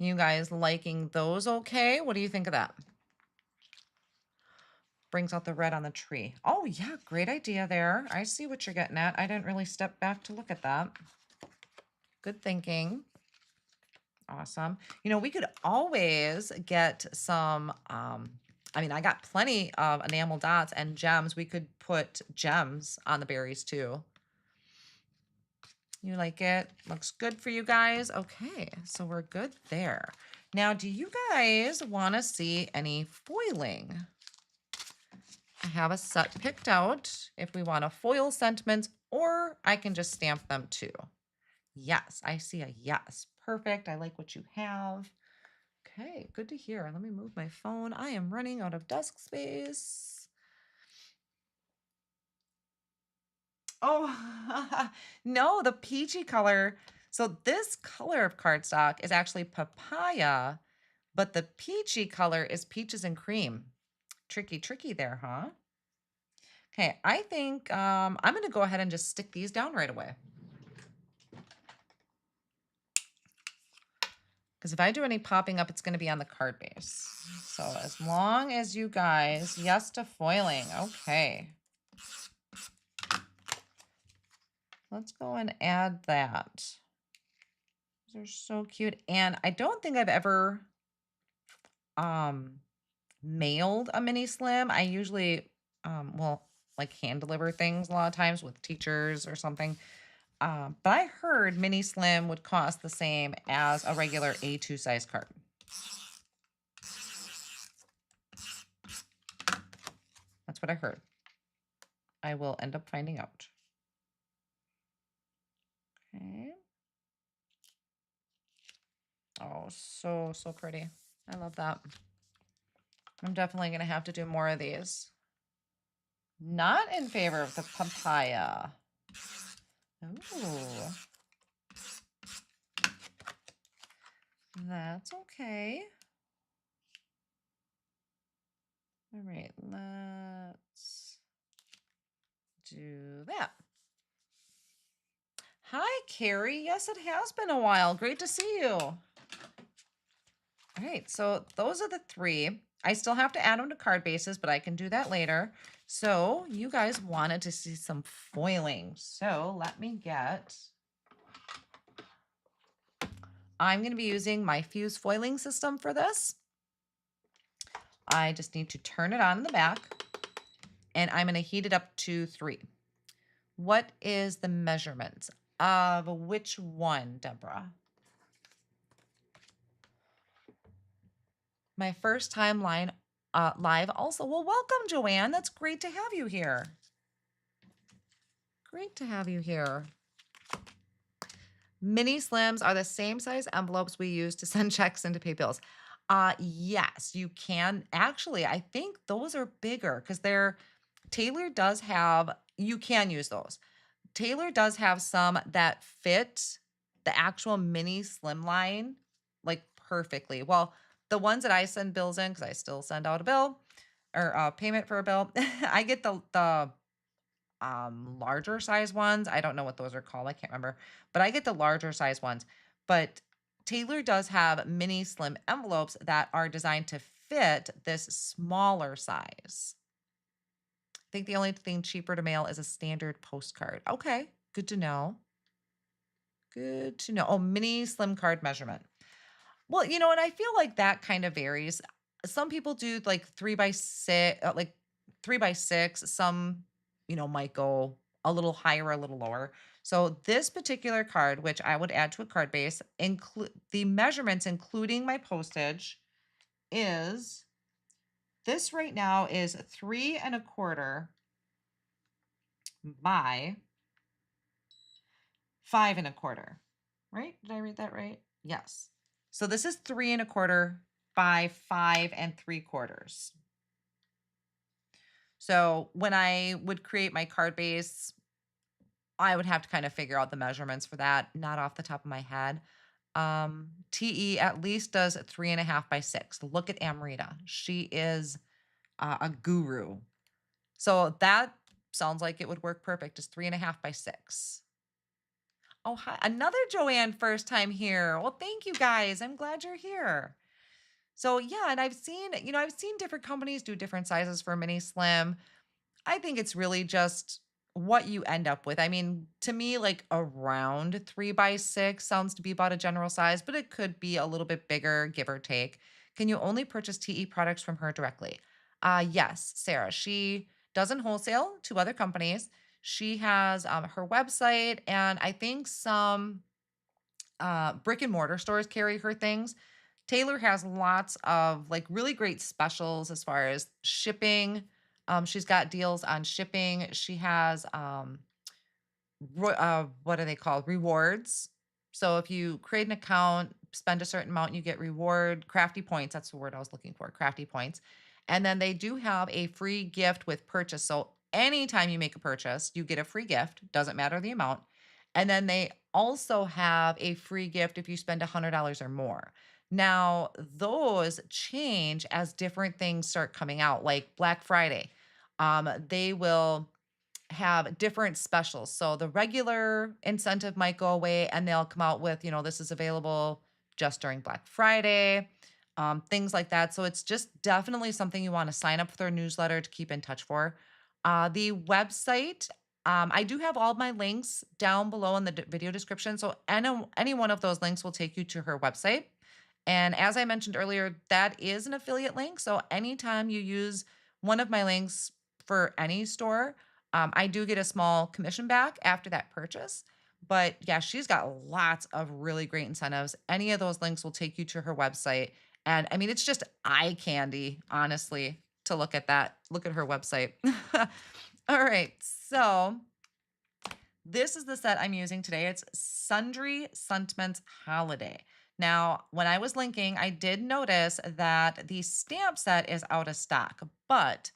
You guys liking those okay? What do you think of that? Brings out the red on the tree. Oh yeah, great idea there. I see what you're getting at. I didn't really step back to look at that. Good thinking. Awesome. You know, we could always get some, I mean, I got plenty of enamel dots and gems. We could put gems on the berries too. You like it? Looks good for you guys? Okay, so we're good there. Now, do you guys want to see any foiling? I have a set picked out if we want to foil sentiments, or I can just stamp them too. Yes, I see a yes. Perfect. I like what you have. Okay, good to hear. Let me move my phone. I am running out of desk space. Oh, no, the peachy color. So this color of cardstock is actually papaya, but the peachy color is peaches and cream. Tricky, tricky there, huh? Okay, I think I'm going to go ahead and just stick these down right away. Because if I do any popping up, it's going to be on the card base. So as long as you guys, yes to foiling. Okay. Let's go and add that. They're so cute. And I don't think I've ever mailed a mini slim. I usually, well, like hand deliver things a lot of times with teachers or something. But I heard mini slim would cost the same as a regular A2 size card. That's what I heard. I will end up finding out. Okay. Oh, so pretty. I love that. I'm definitely going to have to do more of these. Not in favor of the papaya. Ooh. That's okay. All right, let's do that. Hi, Carrie. Yes, it has been a while. Great to see you. All right, so those are the 3. I still have to add them to card bases, but I can do that later. So you guys wanted to see some foiling. So let me get... I'm going to be using my Fuse foiling system for this. I just need to turn it on in the back, and I'm going to heat it up to 3. What is the measurement of which one, Deborah? My first time live also. Well, welcome, Joanne. That's great to have you here. Great to have you here. Mini slims are the same size envelopes we use to send checks and to pay bills. Yes, you can. Actually, I think those are bigger because Taylor does have, you can use those. Taylor does have some that fit the actual mini slim line like perfectly. Well, the ones that I send bills in, because I still send out a bill or a payment for a bill, I get the larger size ones. I don't know what those are called. I can't remember, but I get the larger size ones. But Taylor does have mini slim envelopes that are designed to fit this smaller size. I think the only thing cheaper to mail is a standard postcard. Okay, good to know. Good to know. Oh, mini slim card measurement. Well, and I feel like that kind of varies. Some people do like 3x6, like 3x6. Some, might go a little higher, a little lower. So this particular card, which I would add to a card base, include the measurements, including my postage, is this right now is 3¼ by 5¼ right? Did I read that right? Yes. So this is 3¼ by 5¾ So when I would create my card base, I would have to kind of figure out the measurements for that, not off the top of my head. TE at least does 3½ by 6. Look at Amrita. She is a guru. So that sounds like it would work perfect. Is 3½ by 6. Oh, hi. Another Joanne first time here. Well, thank you guys. I'm glad you're here. So yeah, and I've seen different companies do different sizes for mini slim. I think it's really just what you end up with. I mean, to me, like around 3x6 sounds to be about a general size, but it could be a little bit bigger, give or take. Can you only purchase TE products from her directly? Yes, Sarah. She doesn't wholesale to other companies. She has her website, and I think some brick and mortar stores carry her things. Taylor has lots of like really great specials as far as shipping. She's got deals on shipping. She has what are they called? Rewards. So if you create an account, spend a certain amount, you get reward crafty points. That's the word I was looking for, crafty points. And then they do have a free gift with purchase. So anytime you make a purchase, you get a free gift. Doesn't matter the amount. And then they also have a free gift if you spend $100 or more. Now, those change as different things start coming out, like Black Friday. They will have different specials. So the regular incentive might go away and they'll come out with, this is available just during Black Friday, things like that. So it's just definitely something you want to sign up for their newsletter to keep in touch for. The website, I do have all my links down below in the video description. So any one of those links will take you to her website. And as I mentioned earlier, that is an affiliate link. So anytime you use one of my links for any store, I do get a small commission back after that purchase. But yeah, she's got lots of really great incentives. Any of those links will take you to her website. And I mean, it's just eye candy, honestly, to look at that, look at her website. All right. So this is the set I'm using today. It's Sundry Sentiments Holiday. Now, when I was linking, I did notice that the stamp set is out of stock, but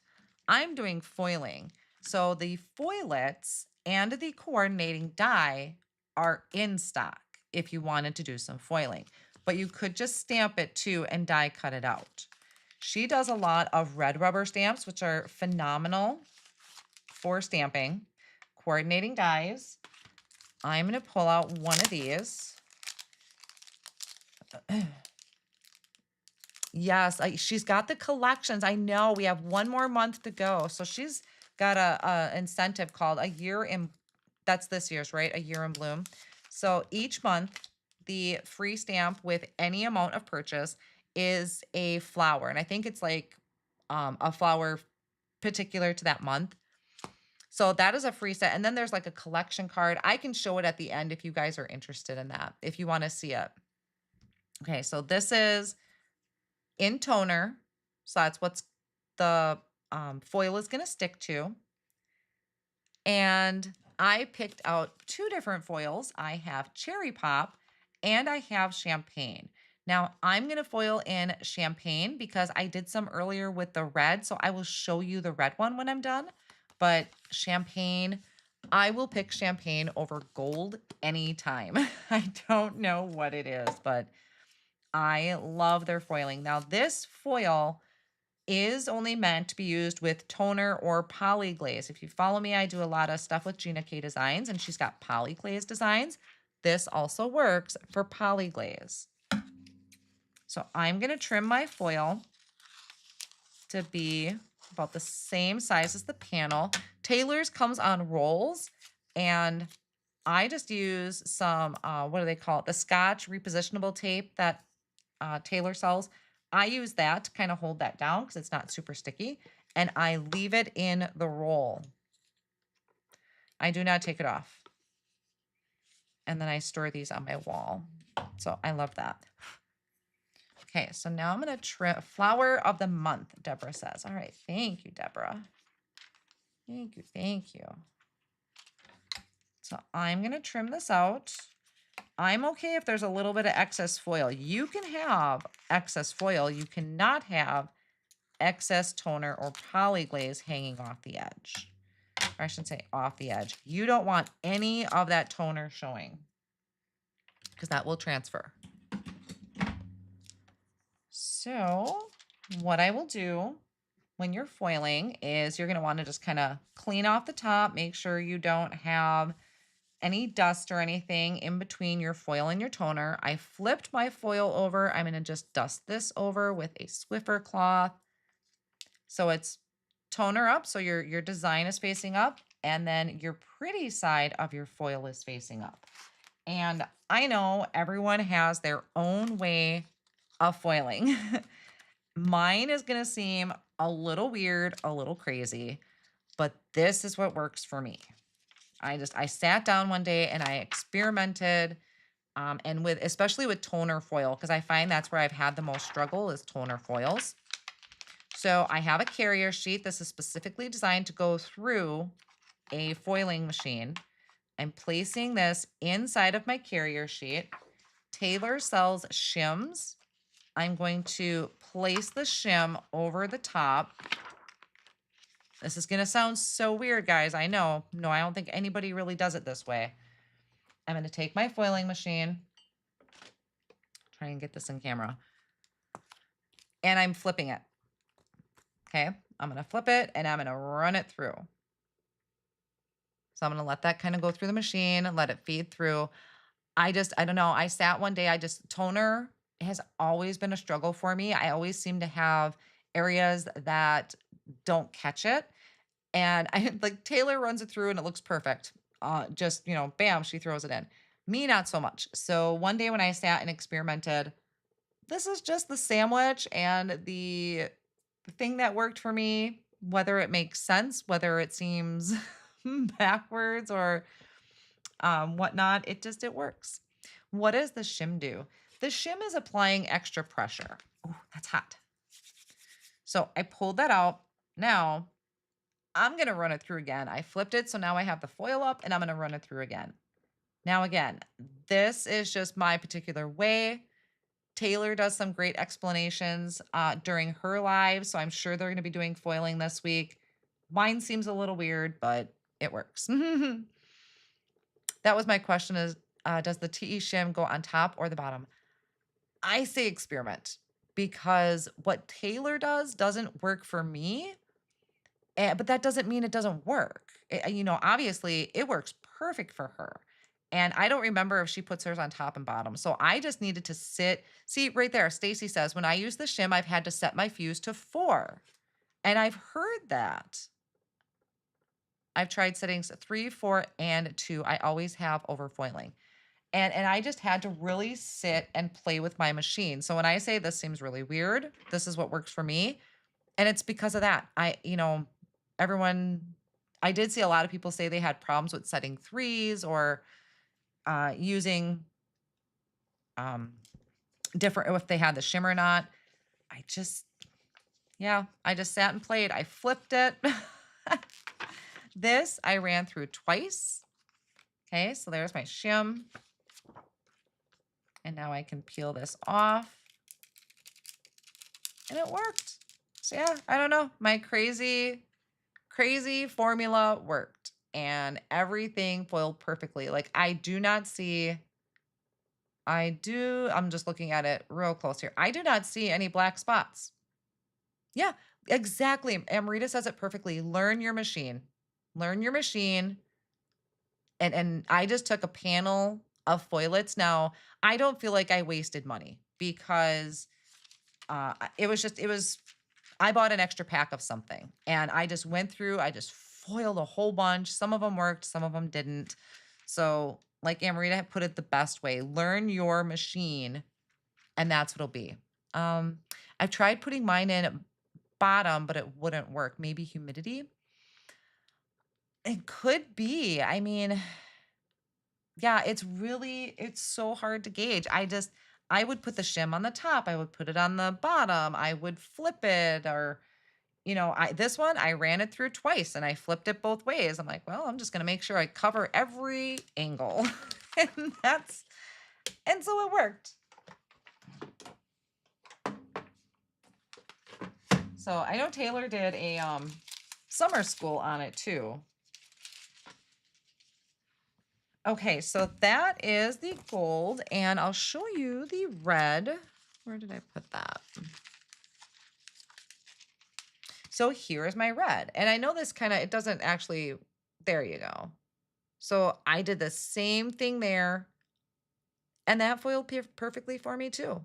I'm doing foiling. So the foilets and the coordinating die are in stock if you wanted to do some foiling, but you could just stamp it too and die cut it out. She does a lot of red rubber stamps, which are phenomenal for stamping. Coordinating dies. I'm going to pull out one of these. Yes, she's got the collections. I know we have one more month to go. So she's got a incentive called A Year in, that's this year's, right? A Year in Bloom. So each month, the free stamp with any amount of purchase is a flower. And I think it's like a flower particular to that month. So that is a free set. And then there's like a collection card. I can show it at the end if you guys are interested in that, if you want to see it. Okay, so this is in toner. So that's what's the foil is going to stick to. And I picked out two different foils. I have Cherry Pop and I have Champagne. Now I'm going to foil in Champagne because I did some earlier with the red. So I will show you the red one when I'm done. But Champagne, I will pick Champagne over gold anytime. I don't know what it is, but I love their foiling. Now this foil is only meant to be used with toner or poly glaze. If you follow me, I do a lot of stuff with Gina K Designs, and she's got poly glaze designs. This also works for poly glaze. So I'm going to trim my foil to be about the same size as the panel. Taylor's comes on rolls, and I just use some, what do they call it? The Scotch repositionable tape that Taylor sells. I use that to kind of hold that down because it's not super sticky, and I leave it in the roll. I do not take it off. And then I store these on my wall. So I love that. Okay, so now I'm going to trim flower of the month, Deborah says. All right, thank you, Deborah. Thank you, thank you. So I'm going to trim this out. I'm okay if there's a little bit of excess foil. You can have excess foil. You cannot have excess toner or poly glaze hanging off the edge. Or I should say off the edge. You don't want any of that toner showing because that will transfer. So what I will do when you're foiling is you're going to want to just kind of clean off the top. Make sure you don't have any dust or anything in between your foil and your toner. I flipped my foil over. I'm going to just dust this over with a Swiffer cloth. So it's toner up, so your design is facing up, and then your pretty side of your foil is facing up. And I know everyone has their own way of foiling. Mine is going to seem a little weird, a little crazy, but this is what works for me. I sat down one day and I experimented, and especially with toner foil, because I find that's where I've had the most struggle is toner foils. So I have a carrier sheet. This is specifically designed to go through a foiling machine. I'm placing this inside of my carrier sheet. Taylor sells shims. I'm going to place the shim over the top. This is going to sound so weird, guys. I know. No, I don't think anybody really does it this way. I'm going to take my foiling machine. Try and get this in camera. And I'm flipping it. Okay. I'm going to flip it and I'm going to run it through. So I'm going to let that kind of go through the machine and let it feed through. I don't know. I sat one day, toner has always been a struggle for me. I always seem to have areas that don't catch it. And I like Taylor runs it through and it looks perfect. Just, bam, she throws it in. Me, not so much. So one day when I sat and experimented, this is just the sandwich and the thing that worked for me, whether it makes sense, whether it seems backwards or whatnot, it works. What does the shim do? The shim is applying extra pressure. Oh, that's hot. So I pulled that out. Now I'm going to run it through again. I flipped it. So now I have the foil up and I'm going to run it through again. Now, again, this is just my particular way. Taylor does some great explanations during her live. So I'm sure they're going to be doing foiling this week. Mine seems a little weird, but it works. That was my question is, does the TE shim go on top or the bottom? I say experiment because what Taylor does doesn't work for me. But that doesn't mean it doesn't work. Obviously it works perfect for her. And I don't remember if she puts hers on top and bottom. So I just needed to sit. See right there, Stacy says, when I use the shim, I've had to set my fuse to 4. And I've heard that. I've tried settings 3, 4, and 2. I always have overfoiling. And I just had to really sit and play with my machine. So when I say this seems really weird, this is what works for me. And it's because of that. Everyone, I did see a lot of people say they had problems with setting 3s or using different, if they had the shim or not. I just sat and played. I flipped it. This I ran through twice. Okay, so there's my shim. And now I can peel this off. And it worked. So yeah, I don't know. My crazy formula worked. And everything foiled perfectly. Like I'm just looking at it real close here. I do not see any black spots. Yeah, exactly. Amrita says it perfectly. Learn your machine. Learn your machine. And I just took a panel of foilets. Now, I don't feel like I wasted money because I bought an extra pack of something and I just went through, I just foiled a whole bunch. Some of them worked, some of them didn't. So like Amrita had put it the best way, learn your machine and that's what it'll be. I've tried putting mine in bottom, but it wouldn't work. Maybe humidity. It could be. I mean, yeah, it's so hard to gauge. I would put the shim on the top. I would put it on the bottom. I would flip it or, this one, I ran it through twice and I flipped it both ways. I'm like, well, I'm just going to make sure I cover every angle. and so it worked. So I know Taylor did a summer school on it too. Okay, so that is the gold, and I'll show you the red. Where did I put that? So here's my red. And I know this it doesn't actually, there you go. So I did the same thing there, and that foiled perfectly for me too.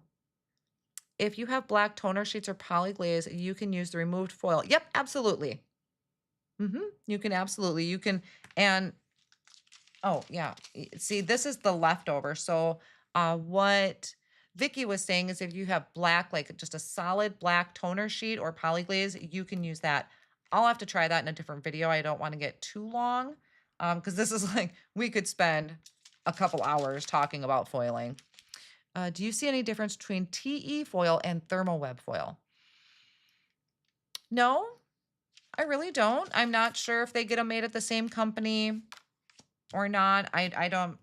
If you have black toner sheets or polyglaze, you can use the removed foil. Yep, absolutely. You can, and oh, yeah. See, this is the leftover. So what Vicky was saying is if you have black, like just a solid black toner sheet or polyglaze, you can use that. I'll have to try that in a different video. I don't want to get too long because this is like, we could spend a couple hours talking about foiling. Do you see any difference between TE foil and thermal web foil? No, I really don't. I'm not sure if they get them made at the same company or not. I don't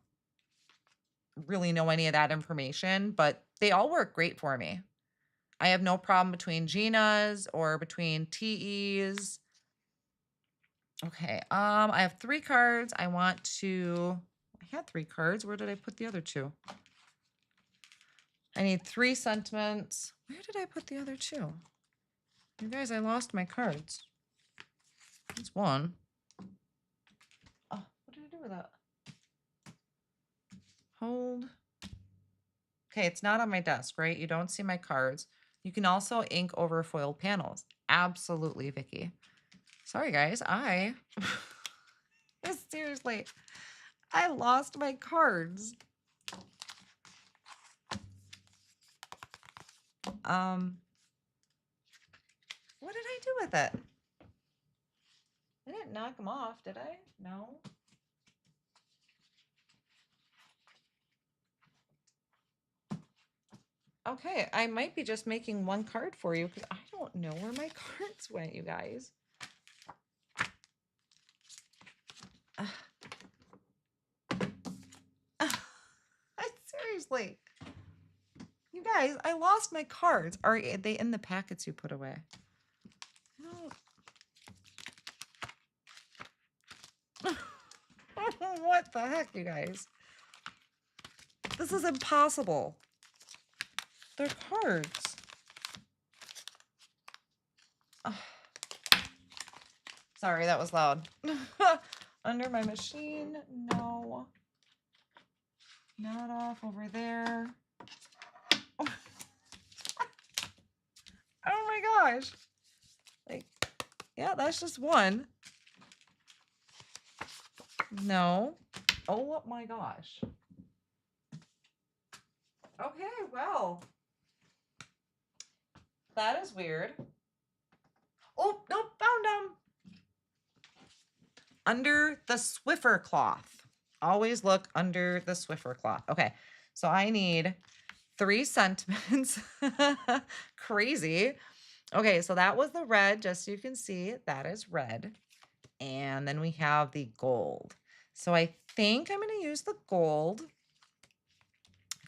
really know any of that information, but they all work great for me. I have no problem between Gina's or between TE's. Okay, I have 3 cards. I had 3 cards. Where did I put the other 2? I need 3 sentiments. Where did I put the other 2? You guys, I lost my cards. That's 1. Oh, what did I do with that? hold. Okay, it's not on my desk, right? You don't see my cards. You can also ink over foiled panels. Absolutely, Vicky. Sorry, guys. Seriously, I lost my cards. What did I do with it? I didn't knock them off, did I? No. Okay, I might be just making one card for you because I don't know where my cards went, you guys. Seriously. You guys, I lost my cards. Are they in the packets you put away? What the heck, you guys? This is impossible. They're cards. Oh. Sorry, that was loud. Under my machine, no. Not off over there. Oh, oh my gosh. Like, yeah, that's just one. No. Oh my gosh. Okay, well. That is weird. Oh, nope, found them. Under the Swiffer cloth. Always look under the Swiffer cloth. Okay, so I need 3 sentiments. Crazy. Okay, so that was the red, just so you can see, that is red. And then we have the gold. So I think I'm going to use the gold.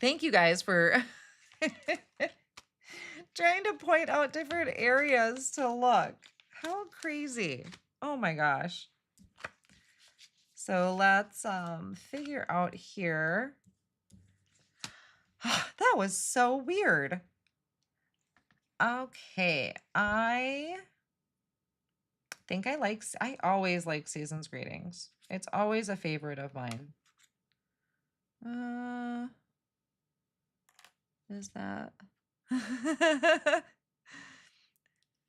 Thank you guys for trying to point out different areas to look. How crazy. Oh my gosh. So let's figure out here. That was so weird. Okay, I think I always like Season's Greetings. It's always a favorite of mine. Is that?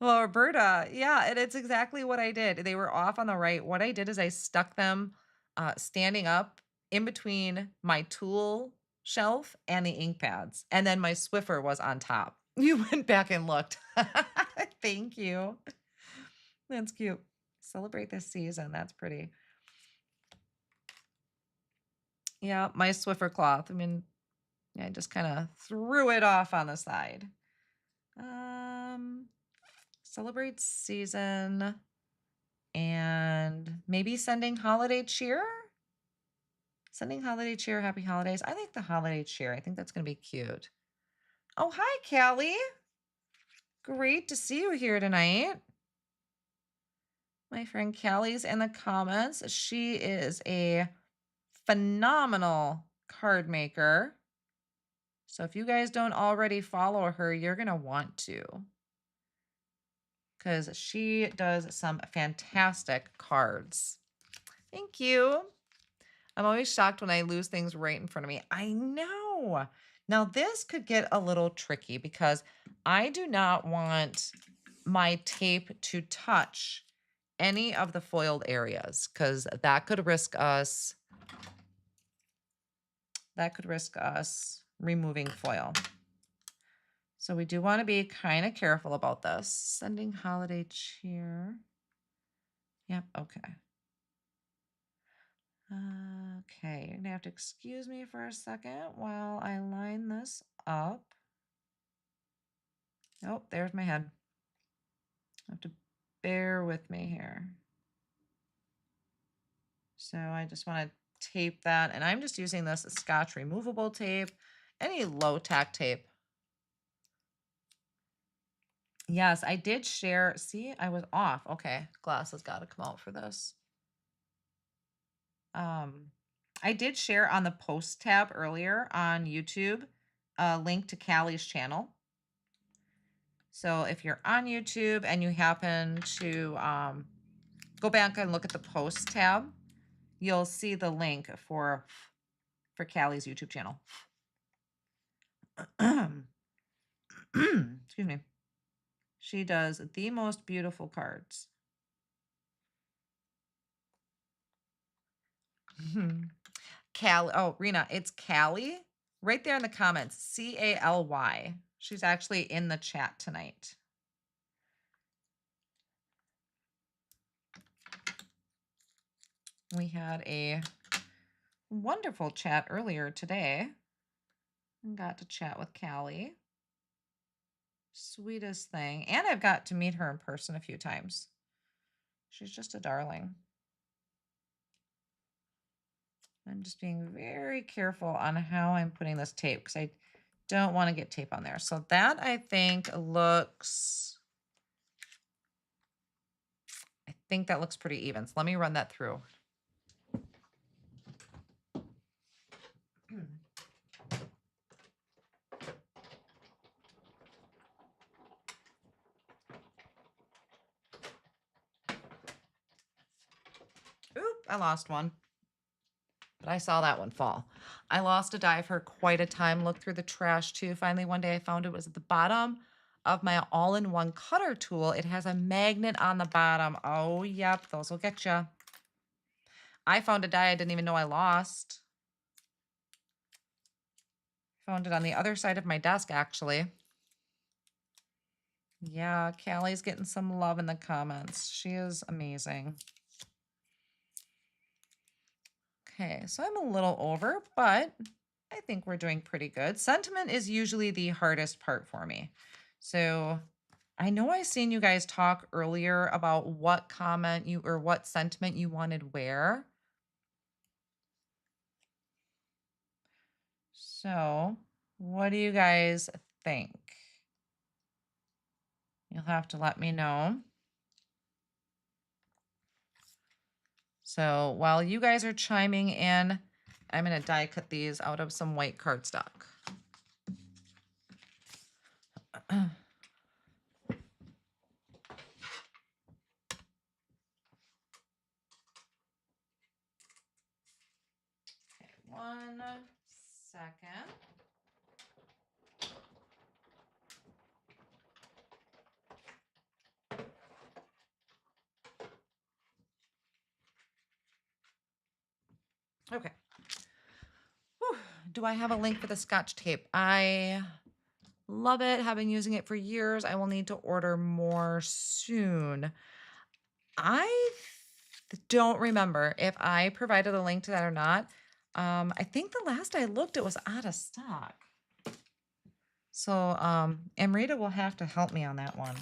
Well, Roberta, yeah, and it's exactly what I did. They were off on the right. What I did is I stuck them standing up in between my tool shelf and the ink pads. And then my Swiffer was on top. You went back and looked. Thank you. That's cute. Celebrate this season. That's pretty. Yeah, my Swiffer cloth. I mean, yeah, I just kind of threw it off on the side. Celebrate season and maybe sending holiday cheer. Sending holiday cheer, happy holidays. I like the holiday cheer. I think that's going to be cute. Oh, hi, Callie. Great to see you here tonight. My friend Callie's in the comments. She is a phenomenal card maker. So if you guys don't already follow her, you're going to want to. Because she does some fantastic cards. Thank you. I'm always shocked when I lose things right in front of me. I know. Now this could get a little tricky because I do not want my tape to touch any of the foiled areas because that could risk us removing foil. So we do want to be kind of careful about this. Sending holiday cheer. Yep, okay. Okay, you're gonna have to excuse me for a second while I line this up. Oh, there's my head. You have to bear with me here. So I just want to tape that, and I'm just using this Scotch removable tape, any low tack tape. Yes, I did share. See, I was off. Okay, glasses got to come out for this. I did share on the post tab earlier on YouTube a link to Callie's channel. So if you're on YouTube and you happen to go back and look at the post tab, you'll see the link for for Callie's YouTube channel. Excuse me. She does the most beautiful cards. Callie. Oh, Rena, it's Callie. Right there in the comments. C-A-L-Y. She's actually in the chat tonight. We had a wonderful chat earlier today. I got to chat with Callie. Sweetest thing. And I've got to meet her in person a few times. She's just a darling. I'm just being very careful on how I'm putting this tape because I don't want to get tape on there. So that I think looks, that looks pretty even. So let me run that through. Oop, I lost one. But I saw that one fall. I lost a die for quite a time. Looked through the trash too. Finally, one day I found it was at the bottom of my all-in-one cutter tool. It has a magnet on the bottom. Oh, yep, those will get you. I found a die I didn't even know I lost. Found it on the other side of my desk, actually. Yeah, Callie's getting some love in the comments. She is amazing. Okay, so I'm a little over, but I think we're doing pretty good. Sentiment is usually the hardest part for me. So I know I seen you guys talk earlier about what comment you or what sentiment you wanted where. So what do you guys think? You'll have to let me know. So while you guys are chiming in, I'm going to die cut these out of some white cardstock. Okay, one second. Okay. Whew. Do I have a link for the Scotch tape? I love it. Have been using it for years. I will need to order more soon. I don't remember if I provided a link to that or not. I think the last I looked, it was out of stock. So Amrita will have to help me on that one.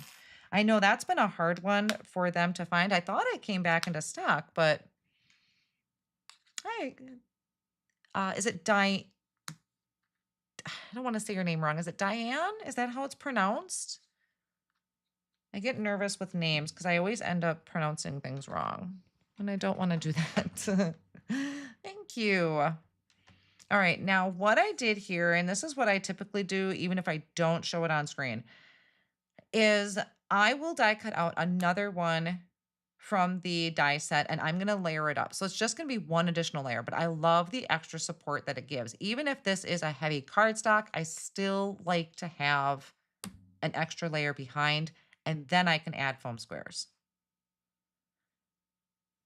I know that's been a hard one for them to find. I thought I came back into stock, but is it I don't want to say your name wrong. Is it Diane? Is that how it's pronounced? I get nervous with names because I always end up pronouncing things wrong. And I don't want to do that. Thank you. All right. Now, what I did here, and this is what I typically do, even if I don't show it on screen, is I will die cut out another one from the die set and I'm going to layer it up. So it's just going to be one additional layer, but I love the extra support that it gives. Even if this is a heavy cardstock, I still like to have an extra layer behind and then I can add foam squares.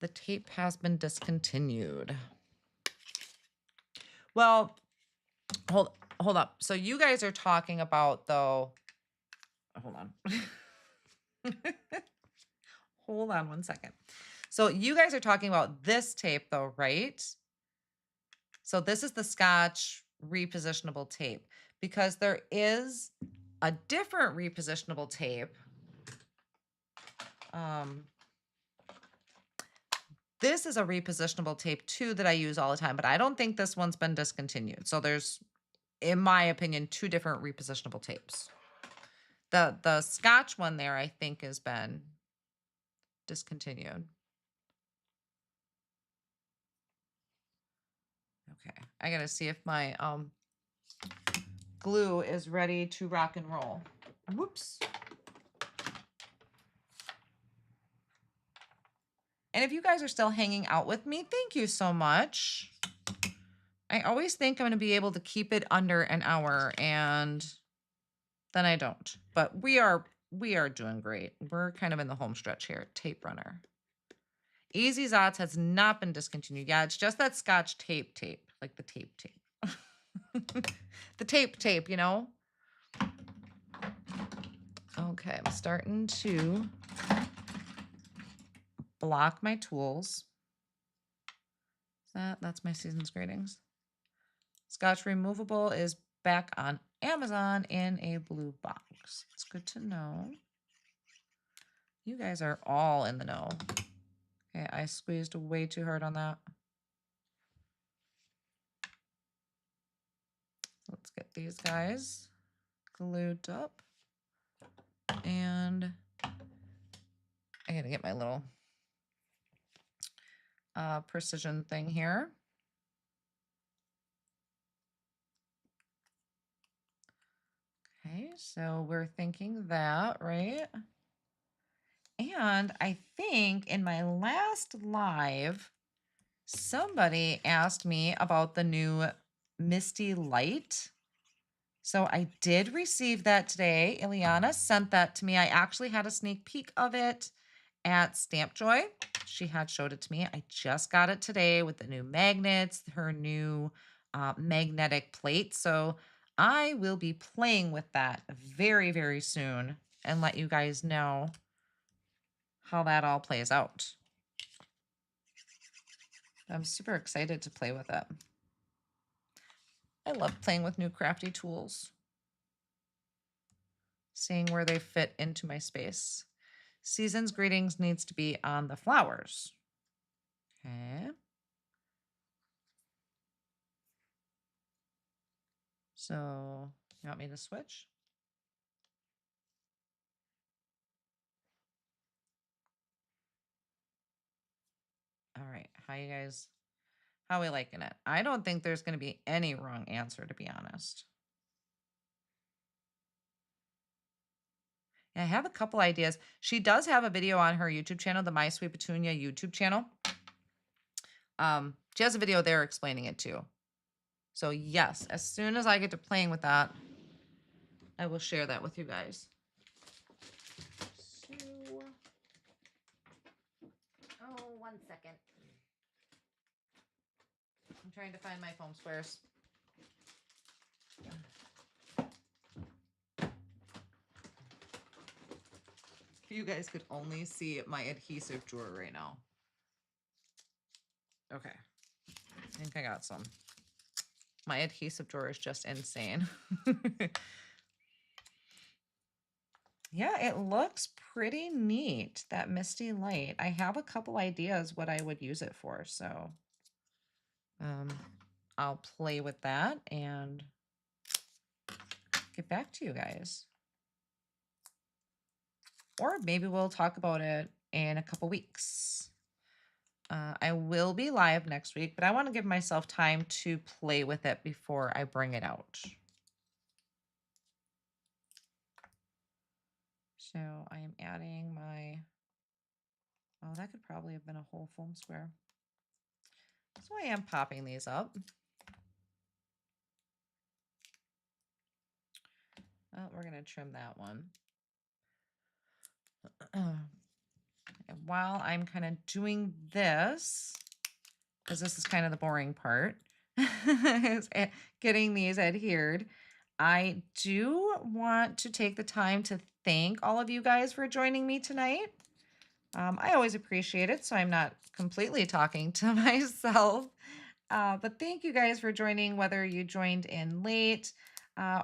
The tape has been discontinued. Well, hold up. So you guys are talking about though, hold on. Hold on one second. So you guys are talking about this tape though, right? So this is the Scotch repositionable tape because there is a different repositionable tape. This is a repositionable tape too that I use all the time, but I don't think this one's been discontinued. So there's, in my opinion, two different repositionable tapes. The Scotch one there, I think, has been discontinued. Okay, I gotta see if my glue is ready to rock and roll. Whoops. And if you guys are still hanging out with me, thank you so much. I always think I'm going to be able to keep it under an hour, and then I don't. But we are doing great. We're kind of in the home stretch here. Tape runner. Easy Zots has not been discontinued. Yeah, it's just that Scotch tape, like the tape. The tape, you know? Okay, I'm starting to block my tools. That's my season's greetings. Scotch removable is back on Amazon in a blue box. It's good to know. You guys are all in the know. Okay, I squeezed way too hard on that. Let's get these guys glued up. And I gotta get my little precision thing here. Okay, so we're thinking that, right? And I think in my last live, somebody asked me about the new Misty Light. So I did receive that today. Ileana sent that to me. I actually had a sneak peek of it at Stamp Joy. She had showed it to me. I just got it today with the new magnets, her new magnetic plate. So I will be playing with that very, very soon and let you guys know how that all plays out. I'm super excited to play with it. I love playing with new crafty tools, seeing where they fit into my space. Season's greetings needs to be on the flowers. Okay. So you want me to switch? All right. How are we liking it? I don't think there's going to be any wrong answer, to be honest. I have a couple ideas. She does have a video on her YouTube channel, the My Sweet Petunia YouTube channel. She has a video there explaining it too. So yes, as soon as I get to playing with that, I will share that with you guys. So, oh, 1 second. I'm trying to find my foam squares. If you guys could only see my adhesive drawer right now. Okay. I think I got some. My adhesive drawer is just insane. Yeah, it looks pretty neat, that Misty Light. I have a couple ideas what I would use it for, so I'll play with that and get back to you guys. Or maybe we'll talk about it in a couple weeks. I will be live next week, but I want to give myself time to play with it before I bring it out. So I am adding my, oh, that could probably have been a whole foam square. So I am popping these up. Oh, we're going to trim that one. And while I'm kind of doing this, because this is kind of the boring part, is getting these adhered, I do want to take the time to thank all of you guys for joining me tonight. I always appreciate it, so I'm not completely talking to myself. But thank you guys for joining, whether you joined in late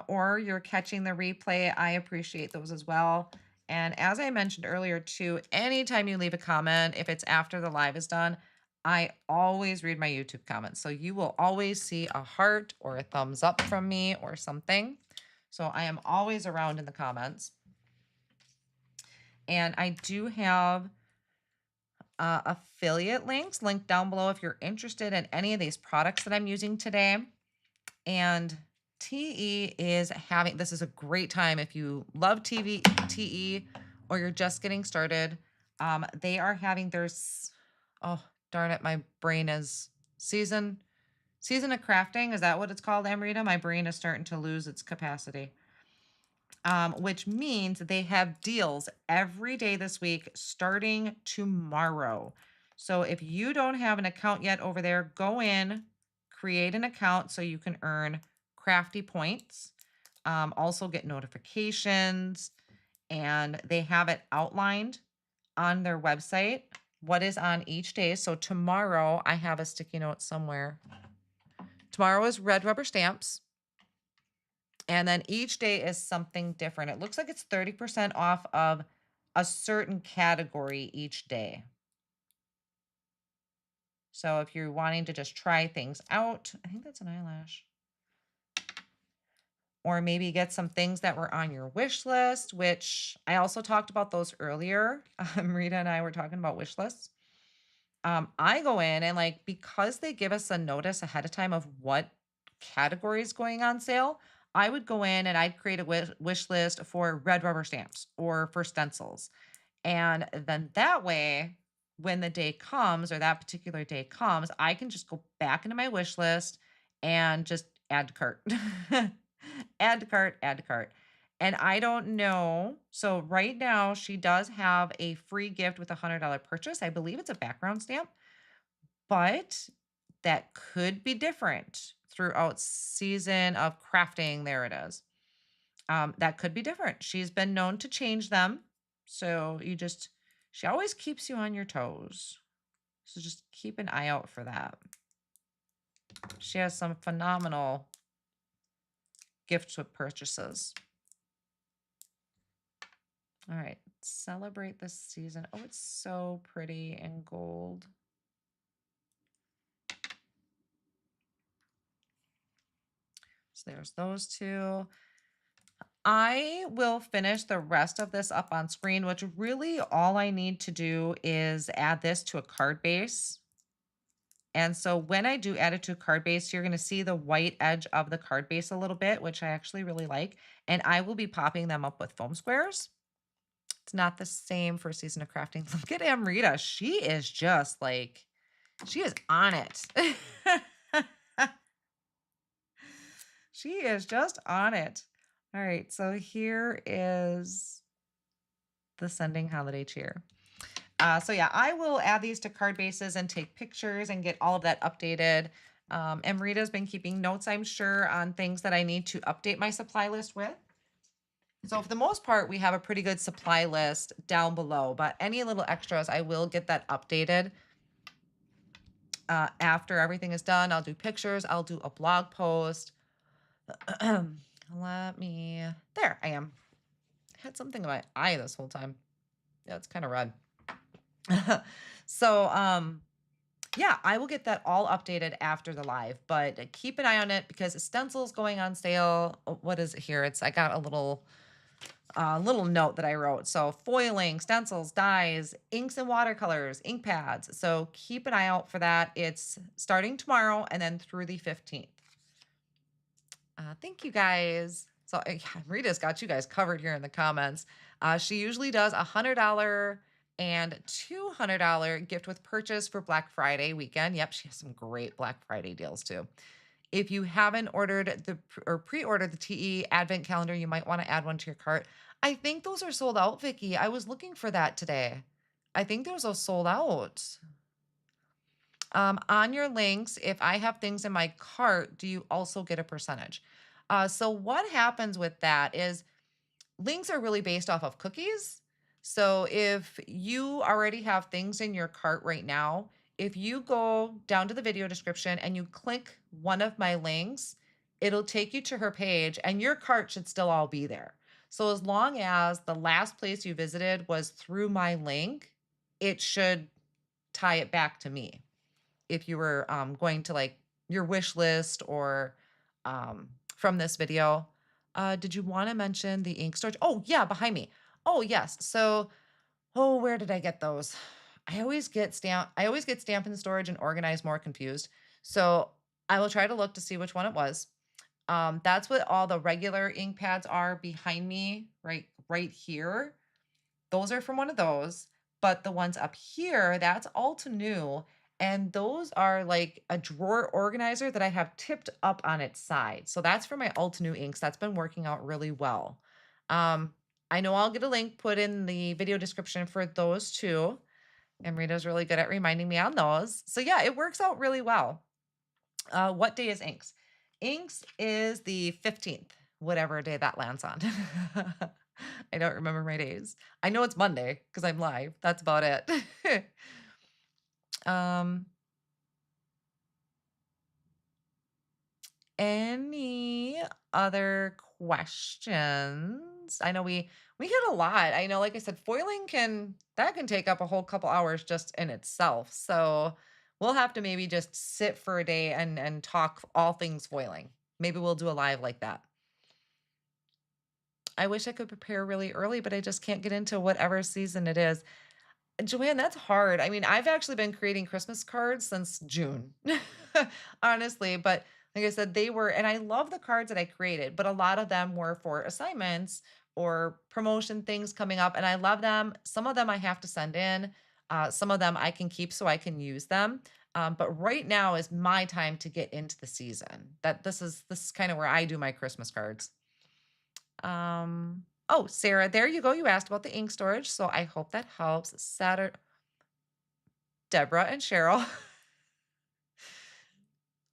or you're catching the replay. I appreciate those as well. And as I mentioned earlier too, anytime you leave a comment, if it's after the live is done, I always read my YouTube comments. So you will always see a heart or a thumbs up from me or something. So I am always around in the comments. And I do have affiliate links linked down below if you're interested in any of these products that I'm using today. And TE is having, this is a great time if you love TE or you're just getting started. They are having their, oh, darn it, my brain is season Season of crafting, is that what it's called, Amrita? My brain is starting to lose its capacity. Which means they have deals every day this week starting tomorrow. So if you don't have an account yet over there, go in, create an account so you can earn crafty points. Also get notifications, and they have it outlined on their website what is on each day. So tomorrow, I have a sticky note somewhere. Tomorrow is red rubber stamps. And then each day is something different. It looks like it's 30% off of a certain category each day. So if you're wanting to just try things out, I think that's an eyelash. Or maybe get some things that were on your wish list, which I also talked about those earlier. Rita and I were talking about wish lists. I go in and, like, because they give us a notice ahead of time of what category is going on sale, I would go in and I'd create a wish list for red rubber stamps or for stencils. And then that way, when the day comes or that particular day comes, I can just go back into my wish list and just add to cart. Add to cart, add to cart. And I don't know. So right now, she does have a free gift with a $100 purchase. I believe it's a background stamp, but that could be different throughout season of crafting. There it is. That could be different. She's been known to change them. So she always keeps you on your toes. So just keep an eye out for that. She has some phenomenal gifts with purchases. All right, celebrate this season. Oh, it's so pretty in gold. So there's those two. I will finish the rest of this up on screen, which really all I need to do is add this to a card base. And so when I do add it to a card base, you're going to see the white edge of the card base a little bit, which I actually really like. And I will be popping them up with foam squares. It's not the same for Season of Crafting. Look at Amrita. She is just like, she is on it. She is just on it. All right, so here is the Sending Holiday Cheer. So yeah, I will add these to card bases and take pictures and get all of that updated. Amrita's been keeping notes, I'm sure, on things that I need to update my supply list with. So for the most part, we have a pretty good supply list down below, but any little extras, I will get that updated. After everything is done, I'll do pictures, I'll do a blog post. There I am. I had something in my eye this whole time. Yeah, it's kind of red. So, yeah, I will get that all updated after the live, but keep an eye on it because Stencil's going on sale. What is it here? I got a little note that I wrote. So foiling, stencils, dyes, inks and watercolors, ink pads. So keep an eye out for that. It's starting tomorrow and then through the 15th. Thank you guys. So Rita's got you guys covered here in the comments. She usually does $100 and $200 gift with purchase for Black Friday weekend. Yep, she has some great Black Friday deals too. If you haven't ordered or pre-ordered the TE Advent Calendar, you might want to add one to your cart. I think those are sold out, Vicki. I was looking for that today. I think those are sold out. On your links, if I have things in my cart, do you also get a percentage? So what happens with that is links are really based off of cookies. So if you already have things in your cart right now, if you go down to the video description and you click one of my links, it'll take you to her page and your cart should still all be there. So as long as the last place you visited was through my link, it should tie it back to me. If you were going to like your wish list or from this video. Did you want to mention the ink storage? Oh, yeah, behind me. Oh, yes. So, where did I get those? I always get stamp and storage and organized more confused. So I will try to look to see which one it was. That's what all the regular ink pads are behind me, right here. Those are from one of those. But the ones up here, that's all to new. And those are like a drawer organizer that I have tipped up on its side. So that's for my Altenew inks. That's been working out really well. Um, I know I'll get a link put in the video description for those too. And Rita's really good at reminding me on those. So yeah, it works out really well. What day is inks? Inks is the 15th, whatever day that lands on. I don't remember my days. I know it's Monday because I'm live. That's about it. um, Any other questions? I know we hit a lot. I know, like I said, foiling can take up a whole couple hours just in itself. So we'll have to maybe just sit for a day and talk all things foiling. Maybe we'll do a live like that. I wish I could prepare really early, but I just can't get into whatever season it is. Joanne, that's hard. I mean, I've actually been creating Christmas cards since June, honestly. But like I said, they were, and I love the cards that I created, but a lot of them were for assignments or promotion things coming up. And I love them. Some of them I have to send in, some of them I can keep so I can use them. But right now is my time to get into the season. This is kind of where I do my Christmas cards. Oh, Sarah, there you go. You asked about the ink storage, so I hope that helps. Saturday, Deborah and Cheryl.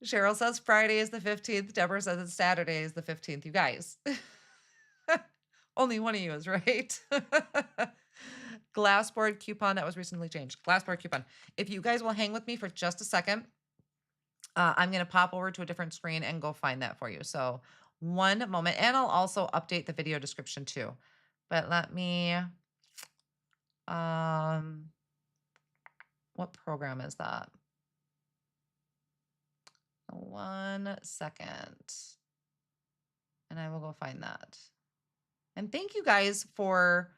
Cheryl says Friday is the 15th. Deborah says it's Saturday is the 15th. You guys. Only one of you is right. Glassboard coupon that was recently changed. Glassboard coupon. If you guys will hang with me for just a second, I'm going to pop over to a different screen and go find that for you. So one moment, and I'll also update the video description too. But let me, what program is that? 1 second. And I will go find that. And thank you guys for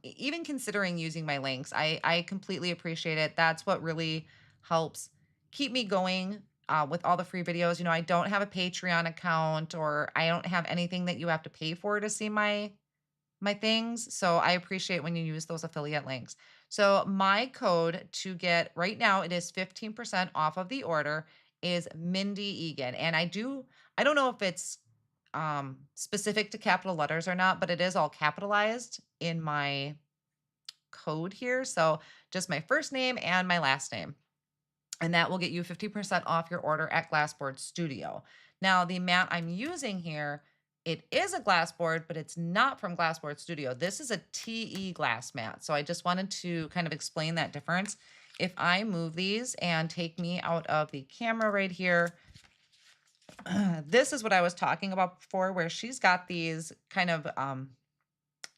even considering using my links. I completely appreciate it. That's what really helps keep me going with all the free videos. You know, I don't have a Patreon account, or I don't have anything that you have to pay for to see my things. So I appreciate when you use those affiliate links. So my code to get right now, it is 15% off of the order, is Mindy Eggen. And I don't know if it's specific to capital letters or not, but it is all capitalized in my code here. So just my first name and my last name. And that will get you 50% off your order at Glassboard Studio. Now, the mat I'm using here, it is a glass board, but it's not from Glassboard Studio. This is a TE glass mat. So I just wanted to kind of explain that difference. If I move these and take me out of the camera right here, this is what I was talking about before, where she's got these kind of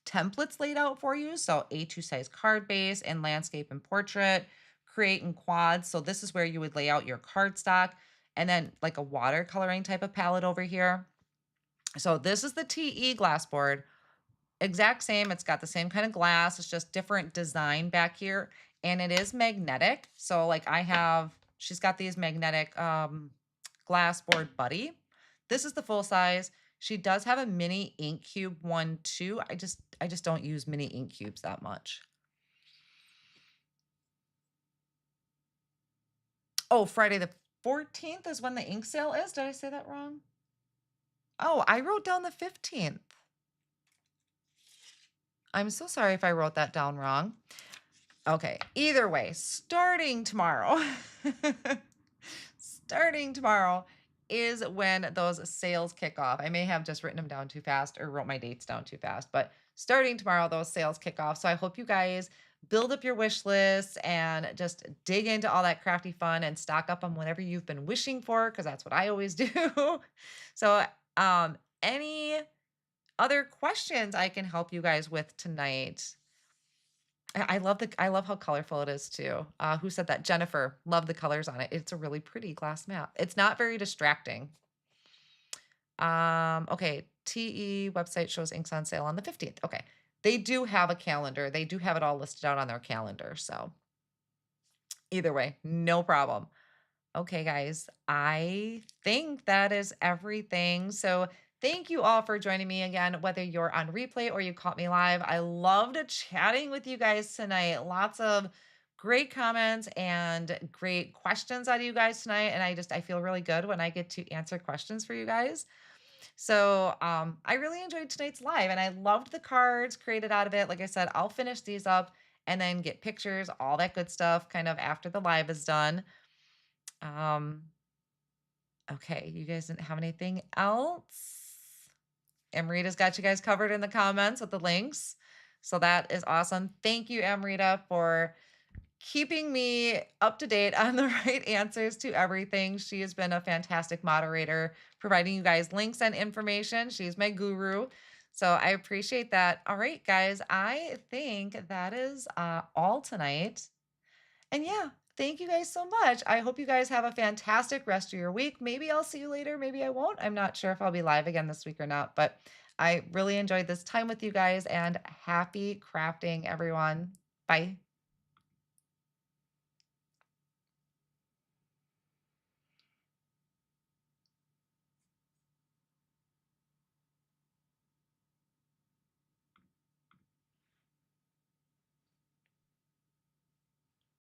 templates laid out for you. So A2 size card base and landscape and portrait, create in quads. So this is where you would lay out your cardstock, and then like a watercoloring type of palette over here. So this is the TE glass board. Exact same. It's got the same kind of glass. It's just different design back here. And it is magnetic. So like she's got these magnetic glass board buddy. This is the full size. She does have a mini ink cube one too. I just don't use mini ink cubes that much. Oh, Friday the 14th is when the ink sale is. Did I say that wrong? Oh, I wrote down the 15th. I'm so sorry if I wrote that down wrong. Okay, either way, starting tomorrow, starting tomorrow is when those sales kick off. I may have just written them down too fast or wrote my dates down too fast, but starting tomorrow, those sales kick off. So I hope you guys build up your wish list and just dig into all that crafty fun and stock up on whatever you've been wishing for, because that's what I always do. So any other questions I can help you guys with tonight? I love how colorful it is too. Who said that? Jennifer. Love the colors on it. It's a really pretty glass mat. It's not very distracting. Okay. TE website shows inks on sale on the 15th. Okay. They do have a calendar. They do have it all listed out on their calendar. So either way, no problem. Okay, guys, I think that is everything. So thank you all for joining me again, whether you're on replay or you caught me live. I loved chatting with you guys tonight. Lots of great comments and great questions out of you guys tonight. And I feel really good when I get to answer questions for you guys. So I really enjoyed tonight's live and I loved the cards created out of it. Like I said, I'll finish these up and then get pictures, all that good stuff kind of after the live is done. Um, okay, you guys didn't have anything else? Amrita's got you guys covered in the comments with the links. So that is awesome. Thank you, Amrita, for keeping me up to date on the right answers to everything. She has been a fantastic moderator, providing you guys links and information. She's my guru. So I appreciate that. All right, guys, I think that is all tonight. And yeah, thank you guys so much. I hope you guys have a fantastic rest of your week. Maybe I'll see you later. Maybe I won't. I'm not sure if I'll be live again this week or not, but I really enjoyed this time with you guys and happy crafting, everyone. Bye.